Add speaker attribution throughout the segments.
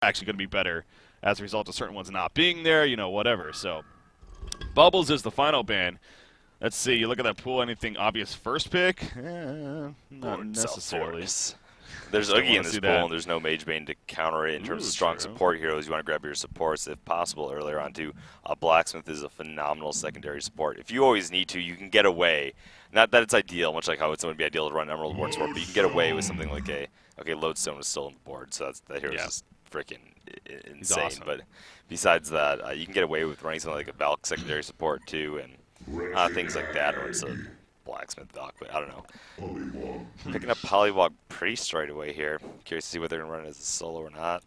Speaker 1: actually going to be better as a result of certain ones not being there, you know, whatever. So Bubbles is the final ban. Let's see. You look at that pool. Anything obvious first pick? Not necessarily.
Speaker 2: There's
Speaker 1: Still
Speaker 2: Oogie in
Speaker 1: wanna
Speaker 2: this
Speaker 1: see
Speaker 2: pool,
Speaker 1: that.
Speaker 2: and there's no Mage Bane to counter it in terms
Speaker 1: Ooh,
Speaker 2: of strong
Speaker 1: true.
Speaker 2: support heroes. You want to grab your supports if possible earlier on too. Blacksmith is a phenomenal secondary support. If you always need to, you can get away. Not that it's ideal, much like how it's going to be ideal to run Emerald Ward support, but you can get away with something like Lodestone is still on the board, so that hero's just freaking insane.
Speaker 1: Awesome.
Speaker 2: But besides that, you can get away with running something like a Valk secondary support too, and things like that, or it's a Blacksmith Valk, but I don't know. Picking up Polywog pretty straight away here. Curious to see whether they're going to run it as a solo or not.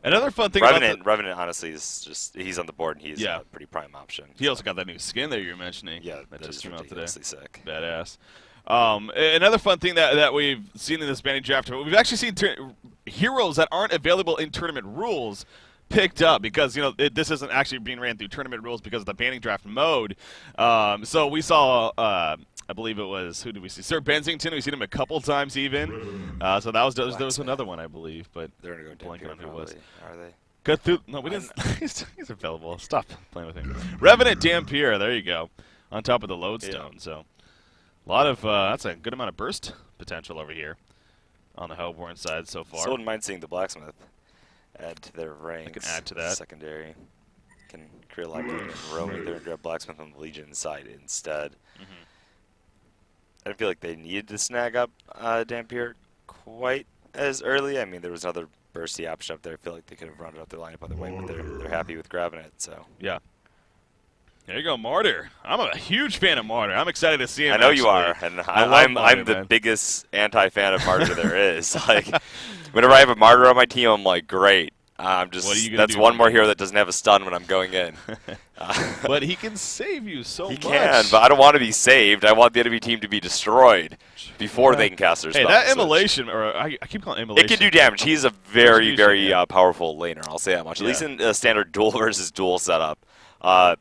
Speaker 1: Another fun thing
Speaker 2: Revenant, honestly, is just he's on the board and he's a pretty prime option.
Speaker 1: He also got that new skin that you're mentioning.
Speaker 2: Yeah,
Speaker 1: that
Speaker 2: just came out today. Sick.
Speaker 1: Badass. Another fun thing that we've seen in this banning draft, we've actually seen heroes that aren't available in tournament rules picked up because, you know, this isn't actually being ran through tournament rules because of the banning draft mode. So we saw, I believe it was, who did we see? Sir Bensington. We've seen him a couple times even. So that was another one, I believe. But
Speaker 2: they're going to go
Speaker 1: blanking on who it was.
Speaker 2: Are they?
Speaker 1: No, we didn't. He's available. Stop playing with him. Revenant Dampier. There you go. On top of the Lodestone. Yeah. So a lot of that's a good amount of burst potential over here on the Hellborne side so far.
Speaker 2: So wouldn't mind seeing the Blacksmith add to their ranks.
Speaker 1: I can add to that.
Speaker 2: Secondary. Can create a lot of roaming there and grab Blacksmith on the Legion side instead. I don't feel like they needed to snag up Dampier quite as early. I mean, there was another bursty option up there. I feel like they could have rounded out their lineup other way, but they're happy with grabbing it. So
Speaker 1: yeah. There you go, Martyr. I'm a huge fan of Martyr. I'm excited to see him.
Speaker 2: I know you are, and I'm the biggest anti-fan of Martyr there is. Like, whenever I have a Martyr on my team, I'm like, great. That's one more hero that doesn't have a stun when I'm going in.
Speaker 1: But he can save you so much.
Speaker 2: He can, but I don't want to be saved. I want the enemy team to be destroyed before they can cast their spells.
Speaker 1: Hey, that immolation, or I keep calling it immolation.
Speaker 2: It can do damage. He's a very, very powerful laner, I'll say that much. At least in a standard duel versus duel setup.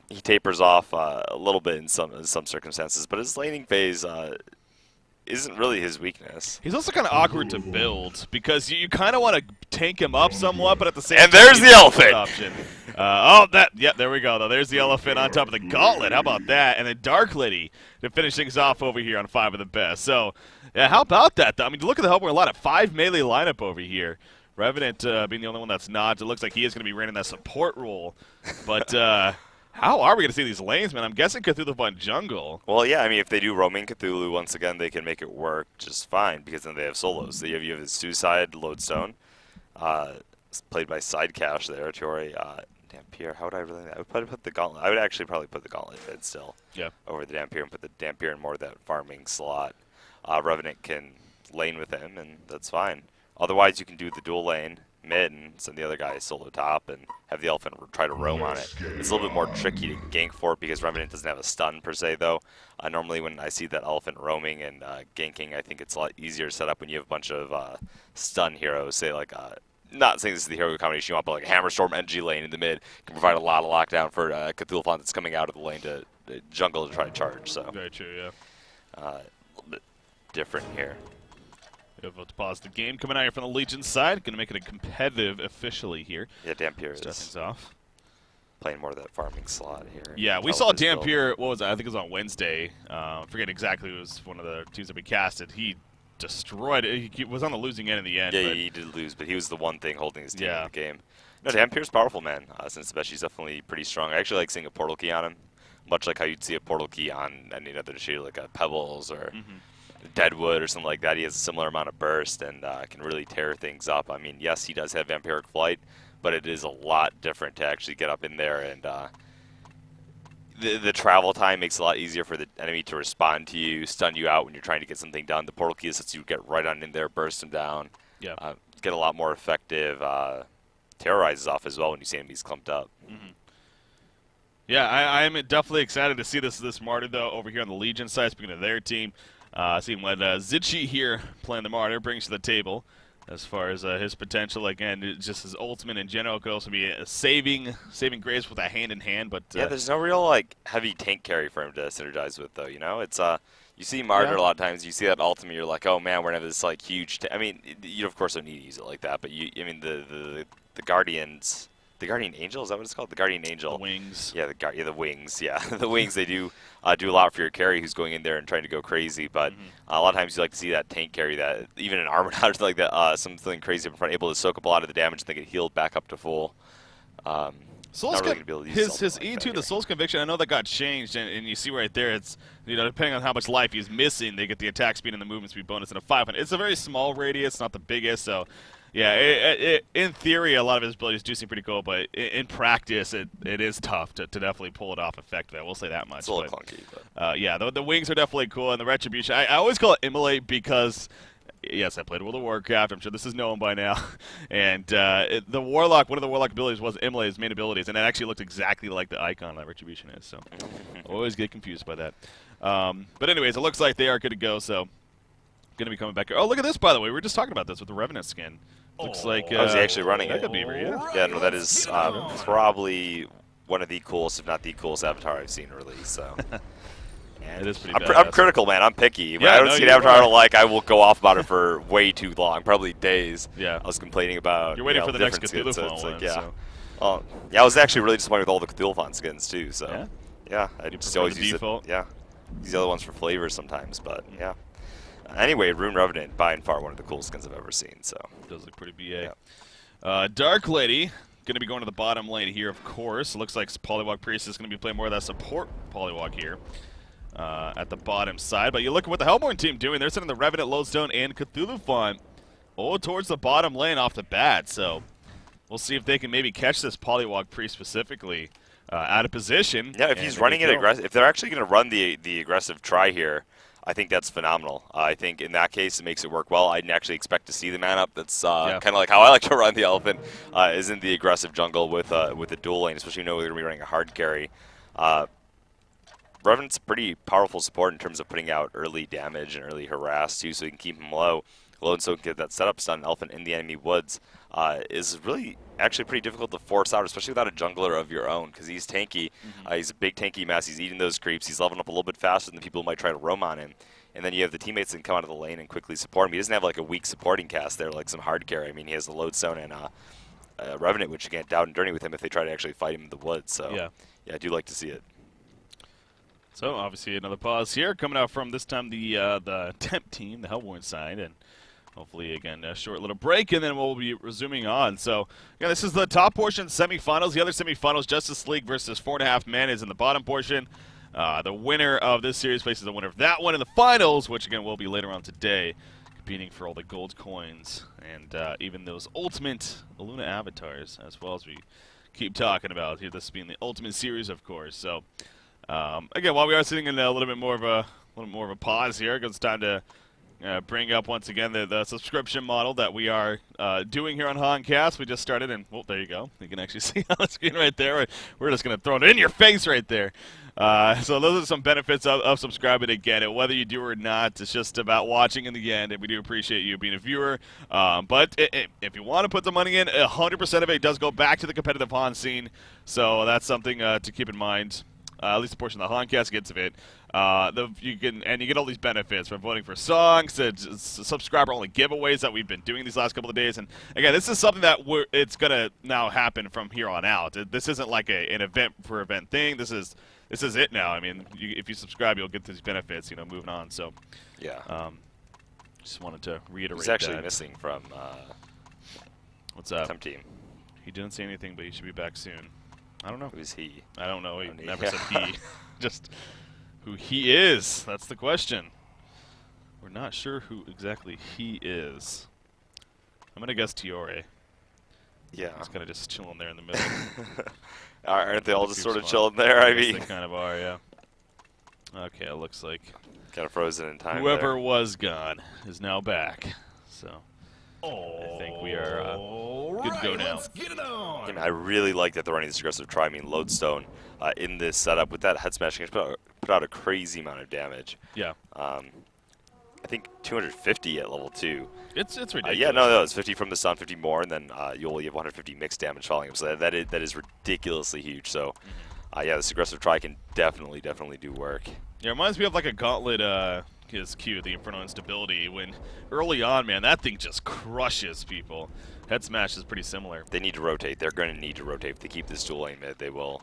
Speaker 2: He tapers off a little bit in some circumstances, but his laning phase isn't really his weakness.
Speaker 1: He's also kind of awkward to build because you kind of want to tank him up somewhat, but at the same time,
Speaker 2: and there's the elephant.
Speaker 1: Option. There we go. Though there's the elephant on top of the gauntlet. How about that? And then Dark Lady to finish things off over here on 5 of the best. So, yeah, how about that? Though? I mean, look at the Hellborne, a lot of 5 melee lineup over here. Revenant being the only one that's not. It looks like he is going to be running that support role, but. How are we going to see these lanes, man? I'm guessing Cthulhu on jungle.
Speaker 2: Well, yeah, I mean, if they do roaming Cthulhu, once again, they can make it work just fine, because then they have solos. So you have his Suicide Lodestone, played by Side Cash there, Tori. Dampier, how would I really... I would probably put the Gauntlet... I would actually probably put the Gauntlet mid still over the Dampier and put the Dampier in more of that farming slot. Revenant can lane with him, and that's fine. Otherwise, you can do the dual lane mid and send the other guy solo top and have the elephant try to roam on it. It's a little bit more tricky to gank for it because Revenant doesn't have a stun per se though. Normally when I see that elephant roaming and ganking, I think it's a lot easier to set up when you have a bunch of stun heroes, say like not saying this is the hero combination you want, but like Hammerstorm NG lane in the mid can provide a lot of lockdown for Cthulhu that's coming out of the lane to jungle to try to charge. So
Speaker 1: very true, yeah.
Speaker 2: A little bit different here.
Speaker 1: We have to pause the game. Coming out here from the Legion side. Going to make it a competitive officially here.
Speaker 2: Yeah, Dampier is
Speaker 1: things off.
Speaker 2: Playing more of that farming slot here.
Speaker 1: Yeah, we saw Dampier, what was it? I think it was on Wednesday. I forget exactly. It was one of the teams that we casted. He destroyed it. He was on the losing end in the end.
Speaker 2: Yeah, he did lose, but he was the one thing holding his team in the game. No, Dampier's powerful, man. Since Beshi's definitely pretty strong. I actually like seeing a portal key on him, much like how you'd see a portal key on any other shade like a Pebbles or Deadwood or something like that. He has a similar amount of burst and can really tear things up. I mean, yes, he does have vampiric flight, but it is a lot different to actually get up in there, and the travel time makes it a lot easier for the enemy to respond to you, stun you out when you're trying to get something done. The portal key lets you get right on in there, burst them down, get a lot more effective. Terrorizes off as well when you see enemies clumped up.
Speaker 1: Yeah, I am definitely excited to see this Martyr though over here on the Legion side. Speaking of their team. Seeing what Zitchi here playing the Martyr brings to the table as far as his potential. Again, just his ultimate in general could also be a saving grace with a hand in hand. But
Speaker 2: yeah, there's no real like heavy tank carry for him to synergize with though. You know, it's You see Martyr
Speaker 1: Yeah.
Speaker 2: a lot of times. You see that ultimate, you're like, oh man, we're gonna have this like huge. I mean, you of course don't need to use it like that, but I mean, the Guardians, the Guardian Angel, is that what it's called? The Guardian Angel.
Speaker 1: The wings.
Speaker 2: Yeah, the wings. Yeah, the wings. They do do a lot for your carry who's going in there and trying to go crazy. But a lot of times you like to see that tank carry that even an armored hunter like that, something crazy up in front, able to soak up a lot of the damage and then get healed back up to full.
Speaker 1: Soul's
Speaker 2: Not really gonna be able to use
Speaker 1: his
Speaker 2: something like
Speaker 1: E2,
Speaker 2: that
Speaker 1: the
Speaker 2: here.
Speaker 1: Soul's Conviction, I know that got changed, and you see right there, it's, depending on how much life he's missing, they get the attack speed and the movement speed bonus and a 500. It's a very small radius, not the biggest, so yeah, in theory, a lot of his abilities do seem pretty cool, but in practice, it is tough to definitely pull it off effectively. I will say that much.
Speaker 2: It's a little clunky, but
Speaker 1: Yeah, the wings are definitely cool, and the Retribution, I always call it Immolate because, yes, I played World of Warcraft. I'm sure this is known by now. And the Warlock, one of the Warlock abilities was Immolate's main abilities, and it actually looked exactly like the icon that Retribution is. So always get confused by that. But anyways, it looks like they are good to go. So going to be coming back here. Oh, look at this, by the way. We were just talking about this with the Revenant skin. Looks like
Speaker 2: oh, is he actually running
Speaker 1: that
Speaker 2: it?
Speaker 1: could be Beaver, yeah.
Speaker 2: Yeah, no, that is probably one of the coolest, if not the coolest avatar I've seen released. So.
Speaker 1: It is pretty
Speaker 2: I'm
Speaker 1: badass.
Speaker 2: critical, man. I'm picky. When
Speaker 1: Yeah,
Speaker 2: I don't
Speaker 1: no,
Speaker 2: see an
Speaker 1: you
Speaker 2: avatar I
Speaker 1: are.
Speaker 2: don't like, I will go off about it for way too long, probably days.
Speaker 1: Yeah.
Speaker 2: I was complaining about.
Speaker 1: You're waiting for the next
Speaker 2: different skins,
Speaker 1: Cthulhu
Speaker 2: so it's
Speaker 1: one,
Speaker 2: like, yeah.
Speaker 1: so.
Speaker 2: Well, yeah, I was actually really disappointed with all the Cthulhu skins too. So
Speaker 1: Yeah?
Speaker 2: yeah, I
Speaker 1: You
Speaker 2: just
Speaker 1: prefer
Speaker 2: always
Speaker 1: the
Speaker 2: use
Speaker 1: default?
Speaker 2: it. Yeah, use the other ones for flavors sometimes, but yeah. Anyway, Rune Revenant, by and far one of the coolest skins I've ever seen. So
Speaker 1: Does look pretty BA.
Speaker 2: Yeah.
Speaker 1: Dark Lady, going to be going to the bottom lane here, of course. It looks like Polywog Priest is going to be playing more of that support Polywog here at the bottom side. But you look at what the Hellborne team doing. They're sending the Revenant, Lodestone, and Cthulhu Fawn towards the bottom lane off the bat. So we'll see if they can maybe catch this Polywog Priest specifically out of position.
Speaker 2: yeah, if he's running it aggressive, if they're actually going to run the aggressive try here, I think that's phenomenal. I think in that case it makes it work well. I didn't actually expect to see the man up. That's kind of like how I like to run the elephant, is in the aggressive jungle with a dual lane, especially when we're going to be running a hard carry. Revenant's a pretty powerful support in terms of putting out early damage and early harass too, so you can keep him low. And so get that setup stun elephant in the enemy woods is really actually pretty difficult to force out, especially without a jungler of your own, because he's tanky. He's a big tanky mass. He's eating those creeps. He's leveling up a little bit faster than people who might try to roam on him. And then you have the teammates that can come out of the lane and quickly support him. He doesn't have like a weak supporting cast there, like some hard carry. I mean, he has the Lodestone and Revenant, which you can't down and dirty with him if they try to actually fight him in the woods. So yeah, I do like to see it.
Speaker 1: So obviously another pause here coming out from this time the temp team, the Hellborne side, and hopefully again a short little break, and then we'll be resuming on. So yeah, this is the top portion semifinals. The other semifinals, Justice League versus 4.5 Men, is in the bottom portion. The winner of this series faces the winner of that one in the finals, which again will be later on today, competing for all the gold coins and even those ultimate Aluna avatars, as well as we keep talking about here. This being the ultimate series, of course. So. Again, while we are sitting in a little bit more of a pause here, it's time to bring up once again the subscription model that we are doing here on Honcast. We just started, and well, there you go. You can actually see on the screen right there. We're just going to throw it in your face right there. So those are some benefits of subscribing to get it. Whether you do or not, it's just about watching in the end, and we do appreciate you being a viewer. But if you want to put the money in, 100% of it does go back to the competitive Hon scene. So that's something to keep in mind. At least a portion of the Honcast gets of it. You get all these benefits from voting for songs, to subscriber-only giveaways that we've been doing these last couple of days. And again, this is something that it's gonna now happen from here on out. This isn't like an event for event thing. This is it now. I mean, if you subscribe, you'll get these benefits. Moving on. So
Speaker 2: yeah.
Speaker 1: Just wanted to reiterate.
Speaker 2: He's actually
Speaker 1: that.
Speaker 2: missing from
Speaker 1: What's up?
Speaker 2: temp team.
Speaker 1: He didn't say anything, but he should be back soon. I don't know.
Speaker 2: Who's he?
Speaker 1: I don't know. He
Speaker 2: Only-
Speaker 1: never said he. Just who he is. That's the question. We're not sure who exactly he is. I'm going to guess Tiore.
Speaker 2: Yeah.
Speaker 1: He's kind of just chilling there in the middle.
Speaker 2: Aren't they all just
Speaker 1: Keeps
Speaker 2: sort of
Speaker 1: fun.
Speaker 2: chilling there? I
Speaker 1: guess
Speaker 2: mean,
Speaker 1: they kind of are, yeah. Okay, it looks like
Speaker 2: kind of frozen in time.
Speaker 1: whoever
Speaker 2: there.
Speaker 1: was gone is now back. So I think we are good to go now.
Speaker 3: Let's get it on.
Speaker 2: I mean, I really like that they're running this aggressive try. I mean, Lodestone in this setup with that head smashing, it's put out a crazy amount of damage.
Speaker 1: Yeah.
Speaker 2: I think 250 at level 2.
Speaker 1: It's ridiculous.
Speaker 2: Yeah, no, it's 50 from the stun, 50 more, and then you have 150 mixed damage following him. So that is ridiculously huge. So, yeah, this aggressive try can definitely do work.
Speaker 1: Yeah, it reminds me of like a Gauntlet, his Q, the Infernal Instability, when early on, man, that thing just crushes people. Head Smash is pretty similar.
Speaker 2: They need to rotate. They're going to need to rotate. If they keep this dual lane mid, they will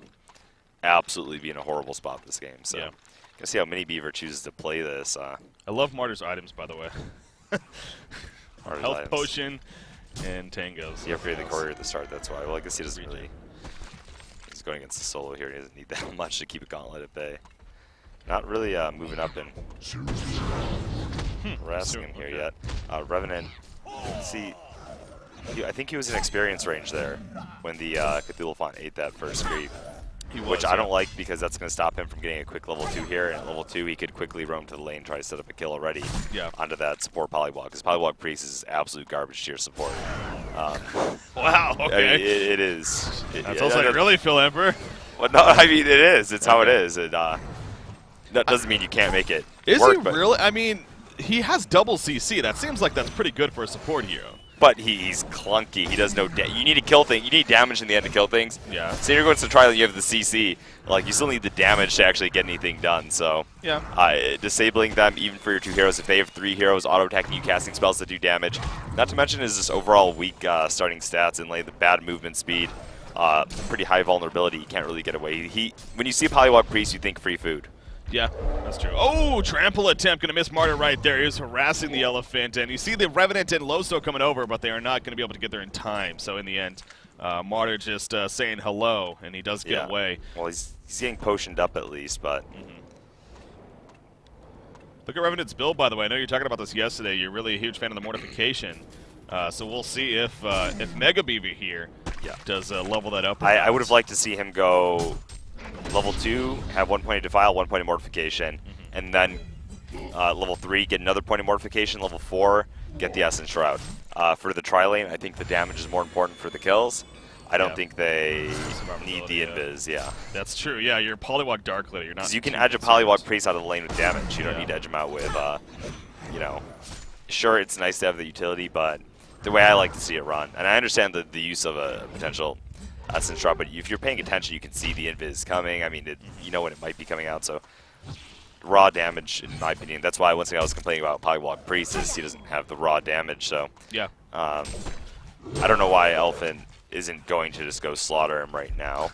Speaker 2: absolutely be in a horrible spot this game. So,
Speaker 1: Yeah.
Speaker 2: gonna see how Mini Beaver chooses to play this.
Speaker 1: I love Martyr's items, by the way.
Speaker 2: Martyr's
Speaker 1: Health
Speaker 2: items.
Speaker 1: Potion and Tangos.
Speaker 2: He upgraded the courier at the start, that's why. Well, I guess he doesn't really... He's going against the solo here. He doesn't need that much to keep a Gauntlet at bay. Not really moving up and harassing him here yet. Revenant, see, I think he was in experience range there when the Cthulhu Font ate that first creep. Which I don't like because that's going to stop him from getting a quick level 2 here. And at level 2, he could quickly roam to the lane, try to set up a kill already onto that support Polywalk. Because Polywalk Priest is absolute garbage tier support.
Speaker 1: Wow, okay.
Speaker 2: I mean, it is.
Speaker 1: That's also like, really, Phil Emperor?
Speaker 2: Well, no, I mean, it is. It's how it is. That doesn't mean you can't make it work.
Speaker 1: Is he really? I mean, he has double CC. That seems like that's pretty good for a support hero.
Speaker 2: But he's clunky. He does no. You need to kill things. You need damage in the end to kill things.
Speaker 1: Yeah.
Speaker 2: So you're going to trial. You have the CC. Like you still need the damage to actually get anything done. So
Speaker 1: yeah.
Speaker 2: Disabling them even for your 2 heroes. If they have 3 heroes, auto attacking you, casting spells that do damage. Not to mention is just overall weak starting stats and like the bad movement speed. Pretty high vulnerability. You can't really get away. When you see Polywalk Priest, you think free food.
Speaker 1: Yeah, that's true. Oh, trample attempt. Going to miss Martyr right there. He was harassing the Elephant. And you see the Revenant and Loso coming over, but they are not going to be able to get there in time. So in the end, Martyr just saying hello, and he does get away.
Speaker 2: Well, he's getting potioned up at least, but...
Speaker 1: Look at Revenant's build, by the way. I know you were talking about this yesterday. You're really a huge fan of the Mortification. So we'll see if Mega Beaver here does level that up.
Speaker 2: I would have liked to see him go... Level 2, have 1 point of Defile, 1 point of Mortification, and then level 3, get another point of Mortification, level 4, get the Essence Shroud. For the tri-lane, I think the damage is more important for the kills. I don't think they need the invis,
Speaker 1: That's true, yeah, you're Polywalk Dark Litter, you're not...
Speaker 2: Because you can edge a Polywalk Priest out of the lane with damage, you don't need to edge him out with, you know... Sure, it's nice to have the utility, but the way I like to see it run, and I understand the use of a potential... Essence Drop, but if you're paying attention, you can see the invis coming. I mean, you know when it might be coming out, so raw damage, in my opinion. That's why once I was complaining about Polywalk Priest is he doesn't have the raw damage, so I don't know why Elephant isn't going to just go slaughter him right now.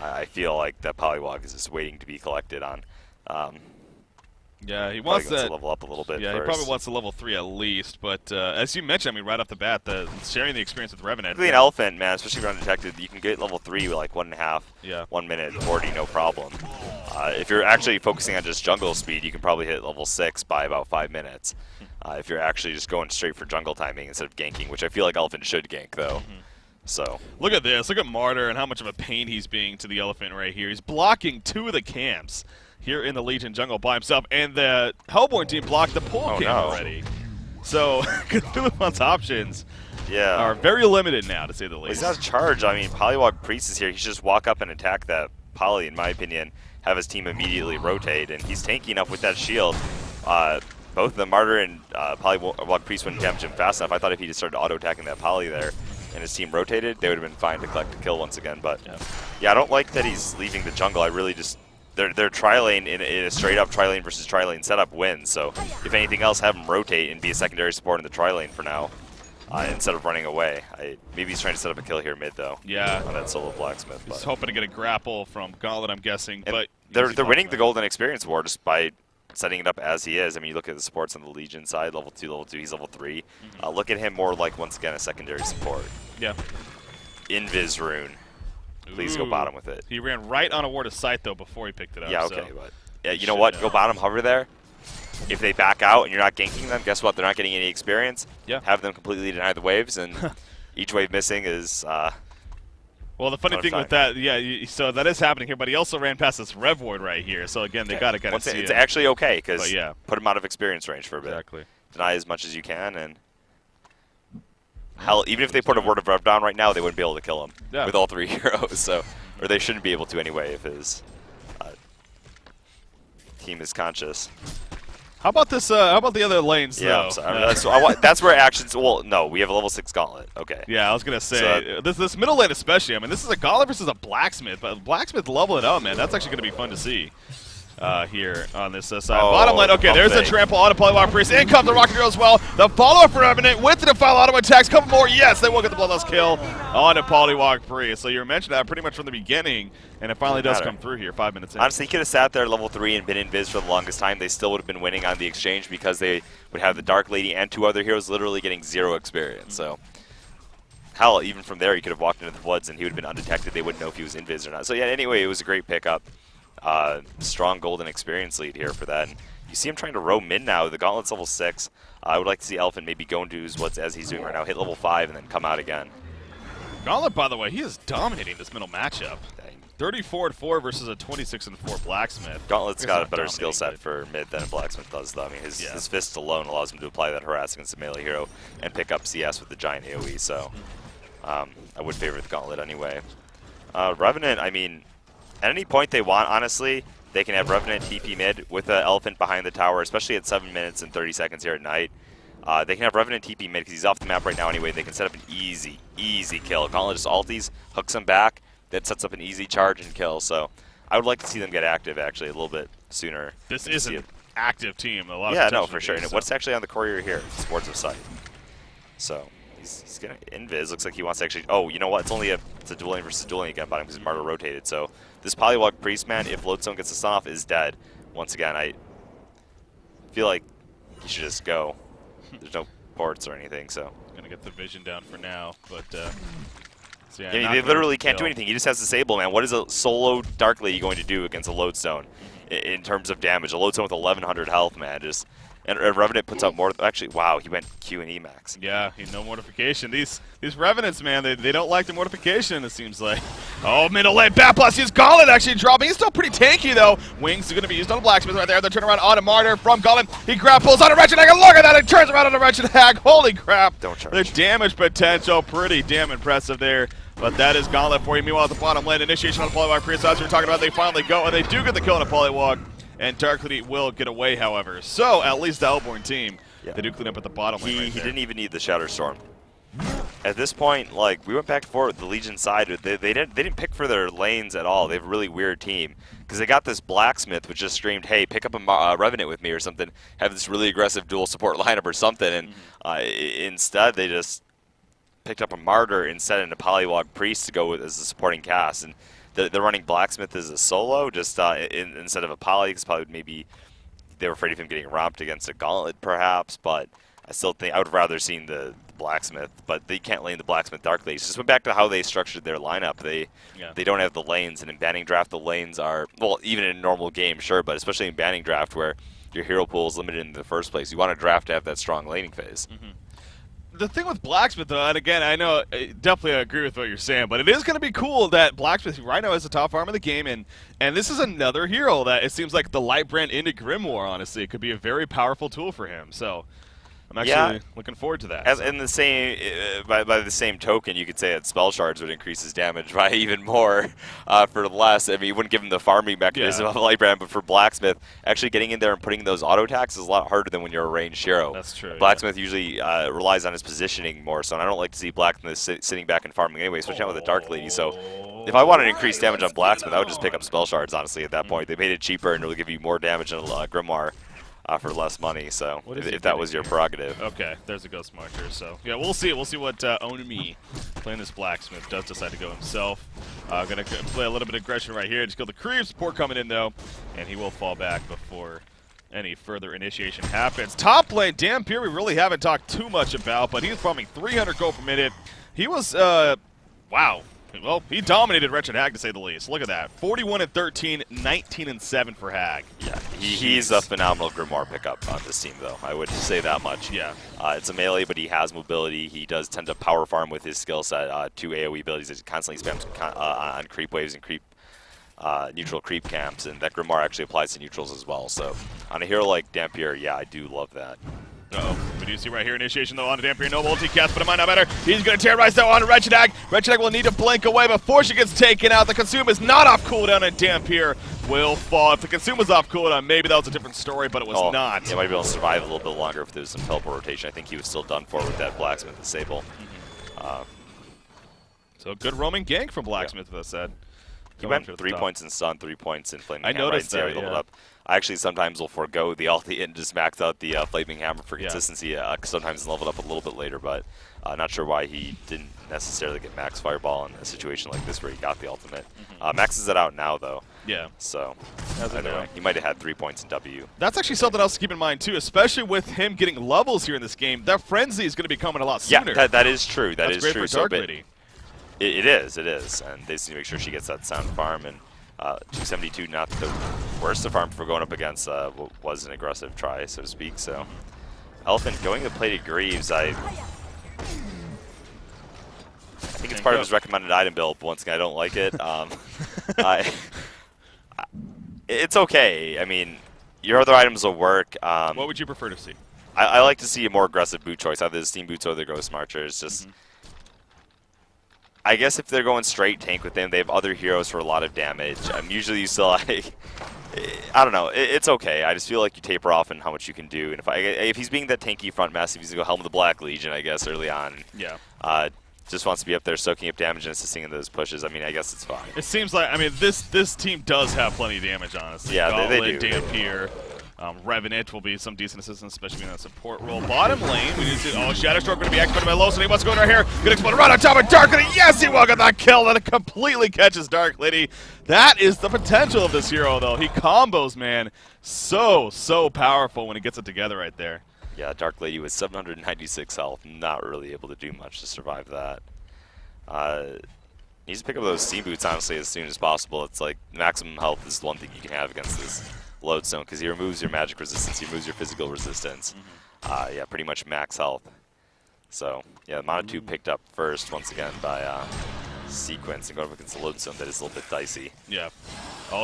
Speaker 2: I feel like that Polywalk is just waiting to be collected on.
Speaker 1: Yeah, he wants
Speaker 2: to level up a little bit.
Speaker 1: Yeah,
Speaker 2: first.
Speaker 1: He probably wants to level 3 at least. But as you mentioned, I mean, right off the bat, sharing the experience with Revenant.
Speaker 2: Really, an Elephant, man, especially if you're undetected, you can get level 3 with like 1.5, 1 minute, 40, no problem. If you're actually focusing on just jungle speed, you can probably hit level 6 by about 5 minutes. If you're actually just going straight for jungle timing instead of ganking, which I feel like Elephant should gank though. So
Speaker 1: look at this. Look at Martyr and how much of a pain he's being to the Elephant right here. He's blocking 2 of the camps here in the Legion jungle by himself, and the Hellborne team blocked the pole camp already. So Cthulhu's options are very limited now, to say the least.
Speaker 2: He's not charged. I mean, Polywalk Priest is here. He should just walk up and attack that Poly, in my opinion, have his team immediately rotate, and he's tanky enough with that shield. Both the Martyr and Polywalk Priest wouldn't damage him fast enough. I thought if he just started auto-attacking that Poly there and his team rotated, they would have been fine to collect a kill once again. But yeah, I don't like that he's leaving the jungle. I really just... Their tri-lane in a straight-up tri-lane versus tri-lane setup wins, so if anything else, have him rotate and be a secondary support in the tri-lane for now, instead of running away. Maybe he's trying to set up a kill here mid, though.
Speaker 1: Yeah.
Speaker 2: On that solo Blacksmith.
Speaker 1: He's hoping to get a grapple from Gauntlet, I'm guessing. But
Speaker 2: they're winning the Golden Experience War just by setting it up as he is. I mean, you look at the supports on the Legion side, level 2, he's level 3. Look at him more like, once again, a secondary support.
Speaker 1: Yeah.
Speaker 2: Invis Rune. Please go bottom with it.
Speaker 1: He ran right on a ward of sight, though, before he picked it up.
Speaker 2: Yeah, okay, but you know what? Go bottom, hover there. If they back out and you're not ganking them, guess what? They're not getting any experience.
Speaker 1: Yeah.
Speaker 2: Have them completely deny the waves, and each wave missing is...
Speaker 1: well, the funny thing with that, so that is happening here, but he also ran past this Rev Ward right here, so again, they got to kind of see
Speaker 2: It's actually okay, because put him out of experience range for a bit.
Speaker 1: Exactly.
Speaker 2: Deny as much as you can, and... Hell, even if they put a Word of Rev down right now, they wouldn't be able to kill him with all 3 heroes, so... Or they shouldn't be able to anyway if his team is conscious.
Speaker 1: How about this? How about the other lanes?
Speaker 2: Yeah,
Speaker 1: though?
Speaker 2: I'm sorry. So that's where actions. Well, no, we have a level 6 Gauntlet. Okay.
Speaker 1: Yeah, I was gonna say this middle lane especially. I mean, this is a Gauntlet versus a Blacksmith, but Blacksmith level it up, man. That's actually gonna be fun to see. here on this side.
Speaker 2: Oh,
Speaker 1: Bottom lane, okay, there's the trample onto Polywalk Priest. In comes the Rocket Hero as well. The follow-up for Revenant with the Defile auto attacks. Couple more, yes, they will get the Bloodlust kill onto Polywalk Priest. So you mentioned that pretty much from the beginning, and it finally does come through here 5 minutes in.
Speaker 2: Honestly, he could have sat there level 3 and been invis for the longest time. They still would have been winning on the exchange because they would have the Dark Lady and 2 other heroes literally getting 0 experience. So, hell, even from there, he could have walked into the woods and he would have been undetected. They wouldn't know if he was invis or not. So yeah, anyway, it was a great pickup. Strong golden experience lead here for that. And you see him trying to row mid now. The Gauntlet's level 6. I would like to see Elephant maybe go into his woods as he's doing right now, hit level 5, and then come out again.
Speaker 1: Gauntlet, by the way, he is dominating this middle matchup. 34-4 versus a 26-4 Blacksmith.
Speaker 2: Gauntlet's got a better skill set for mid than a Blacksmith does, though. I mean, his fist alone allows him to apply that harass against a melee hero and pick up CS with the giant AoE, so I would favor the Gauntlet anyway. Revenant, I mean, at any point they want, honestly, they can have Revenant TP mid with an Elephant behind the tower, especially at 7 minutes and 30 seconds here at night. They can have Revenant TP mid because he's off the map right now anyway. They can set up an easy kill. Gauntlet just ulties, hooks him back. That sets up an easy charge and kill. So I would like to see them get active actually a little bit sooner.
Speaker 1: This is an active team. A lot
Speaker 2: yeah,
Speaker 1: of
Speaker 2: no, for sure.
Speaker 1: Games,
Speaker 2: and what's actually on the courier here? Swords of Sight. So he's gonna invis. Looks like he wants to actually. Oh, you know what? It's a dueling versus dueling again, but because Martyr rotated. So this Polywalk Priest man, if Lodestone gets the stun off, is dead. Once again, I feel like he should just go. There's no ports or anything, so.
Speaker 1: Gonna get the vision down for now, but. So yeah,
Speaker 2: I mean, they literally can't do anything. He just has Disable, man. What is a solo Dark Lady going to do against a Lodestone in terms of damage? A Lodestone with 1,100 health, man. And Revenant puts out more. Actually, wow, he went Q and E max.
Speaker 1: Yeah, no mortification. These Revenants, man, they don't like the mortification, it seems like. Oh, middle lane, Bat Blast, his Gauntlet actually dropping. He's still pretty tanky, though. Wings are going to be used on a Blacksmith right there. The turnaround on a Martyr from Gauntlet. He grapples on a Wretched Hag, and look at that, it turns around on a Wretched Hag. Holy crap.
Speaker 2: Don't charge.
Speaker 1: The damage potential, pretty damn impressive there. But that is Gauntlet for you. Meanwhile, at the bottom lane, initiation on a Polywalk Priest. As we were talking about, they finally go, and they do get the kill on a Polywalk. And Dark Lady will get away, however. So, at least the Hellborne team, they do clean up at the bottom lane
Speaker 2: He didn't even need the Shatter Storm. At this point, like, we went back and forth with the Legion side. They didn't pick for their lanes at all. They have a really weird team. Because they got this Blacksmith, which just screamed, hey, pick up a Revenant with me or something. Have this really aggressive dual support lineup or something. And instead, they just picked up a Martyr instead and a Polywalk Priest to go with as a supporting cast. And they're running Blacksmith as a solo just instead of a Poly, because probably maybe they were afraid of him getting romped against a Gauntlet perhaps, but I still think I would rather seen the Blacksmith, but they can't lane the Blacksmith Dark Ladies. Just went back to how they structured their lineup. They don't have the lanes, and in banning draft the lanes are, well, even in a normal game, sure, but especially in banning draft where your hero pool is limited in the first place, you want a draft to have that strong laning phase.
Speaker 1: The thing with Blacksmith, though, and again, I know, definitely agree with what you're saying, but it is going to be cool that Blacksmith right now is the top farm of the game, and this is another hero that it seems like the light brand into Grimoire, honestly, could be a very powerful tool for him. So I'm actually looking forward to that.
Speaker 2: In the same, by the same token, you could say that Spell Shards would increase his damage by even more for less. I mean, you wouldn't give him the farming mechanism of Light Brand, but for Blacksmith, actually getting in there and putting those auto attacks is a lot harder than when you're a ranged hero.
Speaker 1: That's true.
Speaker 2: Blacksmith usually relies on his positioning more, so I don't like to see Blacksmith sitting back and farming anyway, especially with the Dark Lady. So if I wanted to increase damage on Blacksmith, I would just pick up Spell Shards, honestly, at that point. They made it cheaper, and it'll give you more damage on Grimoire. For less money, so if that was your prerogative.
Speaker 1: Okay, there's a Ghost Marcher, so yeah, we'll see. We'll see what Onimi, playing this Blacksmith, does decide to go himself. Gonna play a little bit of aggression right here, just kill the creeps. Support coming in though, and he will fall back before any further initiation happens. Top lane, Dampier, we really haven't talked too much about, but he's farming 300 gold per minute. He was, wow. Well, he dominated Wretched Hag, to say the least. Look at that. 41-13, 19-7 for Hag.
Speaker 2: Yeah, he's a phenomenal Grimoire pickup on this team, though. I would say that much.
Speaker 1: Yeah.
Speaker 2: It's a melee, but he has mobility. He does tend to power farm with his skill set. 2 AoE abilities that he constantly spams on creep waves and creep neutral creep camps, and that Grimoire actually applies to neutrals as well. So on a hero like Dampier, yeah, I do love that.
Speaker 1: We do see right here initiation though on Dampier, no multi-cast, but it might not matter. He's going to terrorize though on Wretched Hag. Wretched Hag will need to blink away before she gets taken out. The Consume is not off cooldown, and Dampier will fall. If the Consume was off cooldown, maybe that was a different story, but it was not.
Speaker 2: He might be able to survive a little bit longer if there was some teleport rotation. I think he was still done for with that Blacksmith Disable.
Speaker 1: So a good roaming gank from Blacksmith, that said.
Speaker 2: He went 3 points in stun, 3 points in flame.
Speaker 1: I noticed that,
Speaker 2: leveled up. I actually sometimes will forego the ulti and just max out the Flaming Hammer for consistency. Sometimes level it up a little bit later, but not sure why he didn't necessarily get max Fireball in a situation like this where he got the ultimate. Maxes it out now, though.
Speaker 1: Yeah.
Speaker 2: So, anyway, he might have had 3 points in W.
Speaker 1: That's actually something else to keep in mind, too, especially with him getting levels here in this game. That Frenzy is going to be coming a lot sooner.
Speaker 2: Yeah, that is true. That's
Speaker 1: great
Speaker 2: true.
Speaker 1: for Dark Lady.
Speaker 2: It is. And they just need to make sure she gets that sound farm. And 272, not the worst of farm for going up against what was an aggressive try, so to speak. So, Elephant going to Plated Greaves, I think it's part of his recommended item build, but once again, I don't like it. It's okay. I mean, your other items will work.
Speaker 1: What would you prefer to see?
Speaker 2: I like to see a more aggressive boot choice, either the Steam Boots or the Ghost Marchers. Just, I guess if they're going straight tank with them, they have other heroes for a lot of damage. Usually you still like, I don't know, it's okay. I just feel like you taper off in how much you can do. And if he's being that tanky front massive, he's going to go Helm of the Black Legion, I guess, early on.
Speaker 1: Yeah.
Speaker 2: Just wants to be up there soaking up damage and assisting in those pushes. I mean, I guess it's fine.
Speaker 1: It seems like, I mean, this team does have plenty of damage, honestly.
Speaker 2: Yeah,
Speaker 1: Gauntlet,
Speaker 2: they do.
Speaker 1: Dampier, Revenant will be some decent assistance, especially in that support role. Bottom lane, we need to see, Shadow Stroke going to be activated by Loso. He wants to go in right here. Good explode right on top of Dark Lady. Yes, he will get that kill, and it completely catches Dark Lady. That is the potential of this hero, though. He combos, man. So powerful when he gets it together right there.
Speaker 2: Yeah, Dark Lady with 796 health, not really able to do much to survive that. Needs to pick up those Steam Boots, honestly, as soon as possible. It's like maximum health is one thing you can have against this Lodestone, because he removes your magic resistance, he removes your physical resistance. Yeah, pretty much max health. So, yeah, Mana 2 picked up first, once again, by Sequence, and going up against the Lodestone, that is a little bit dicey.
Speaker 1: Yeah.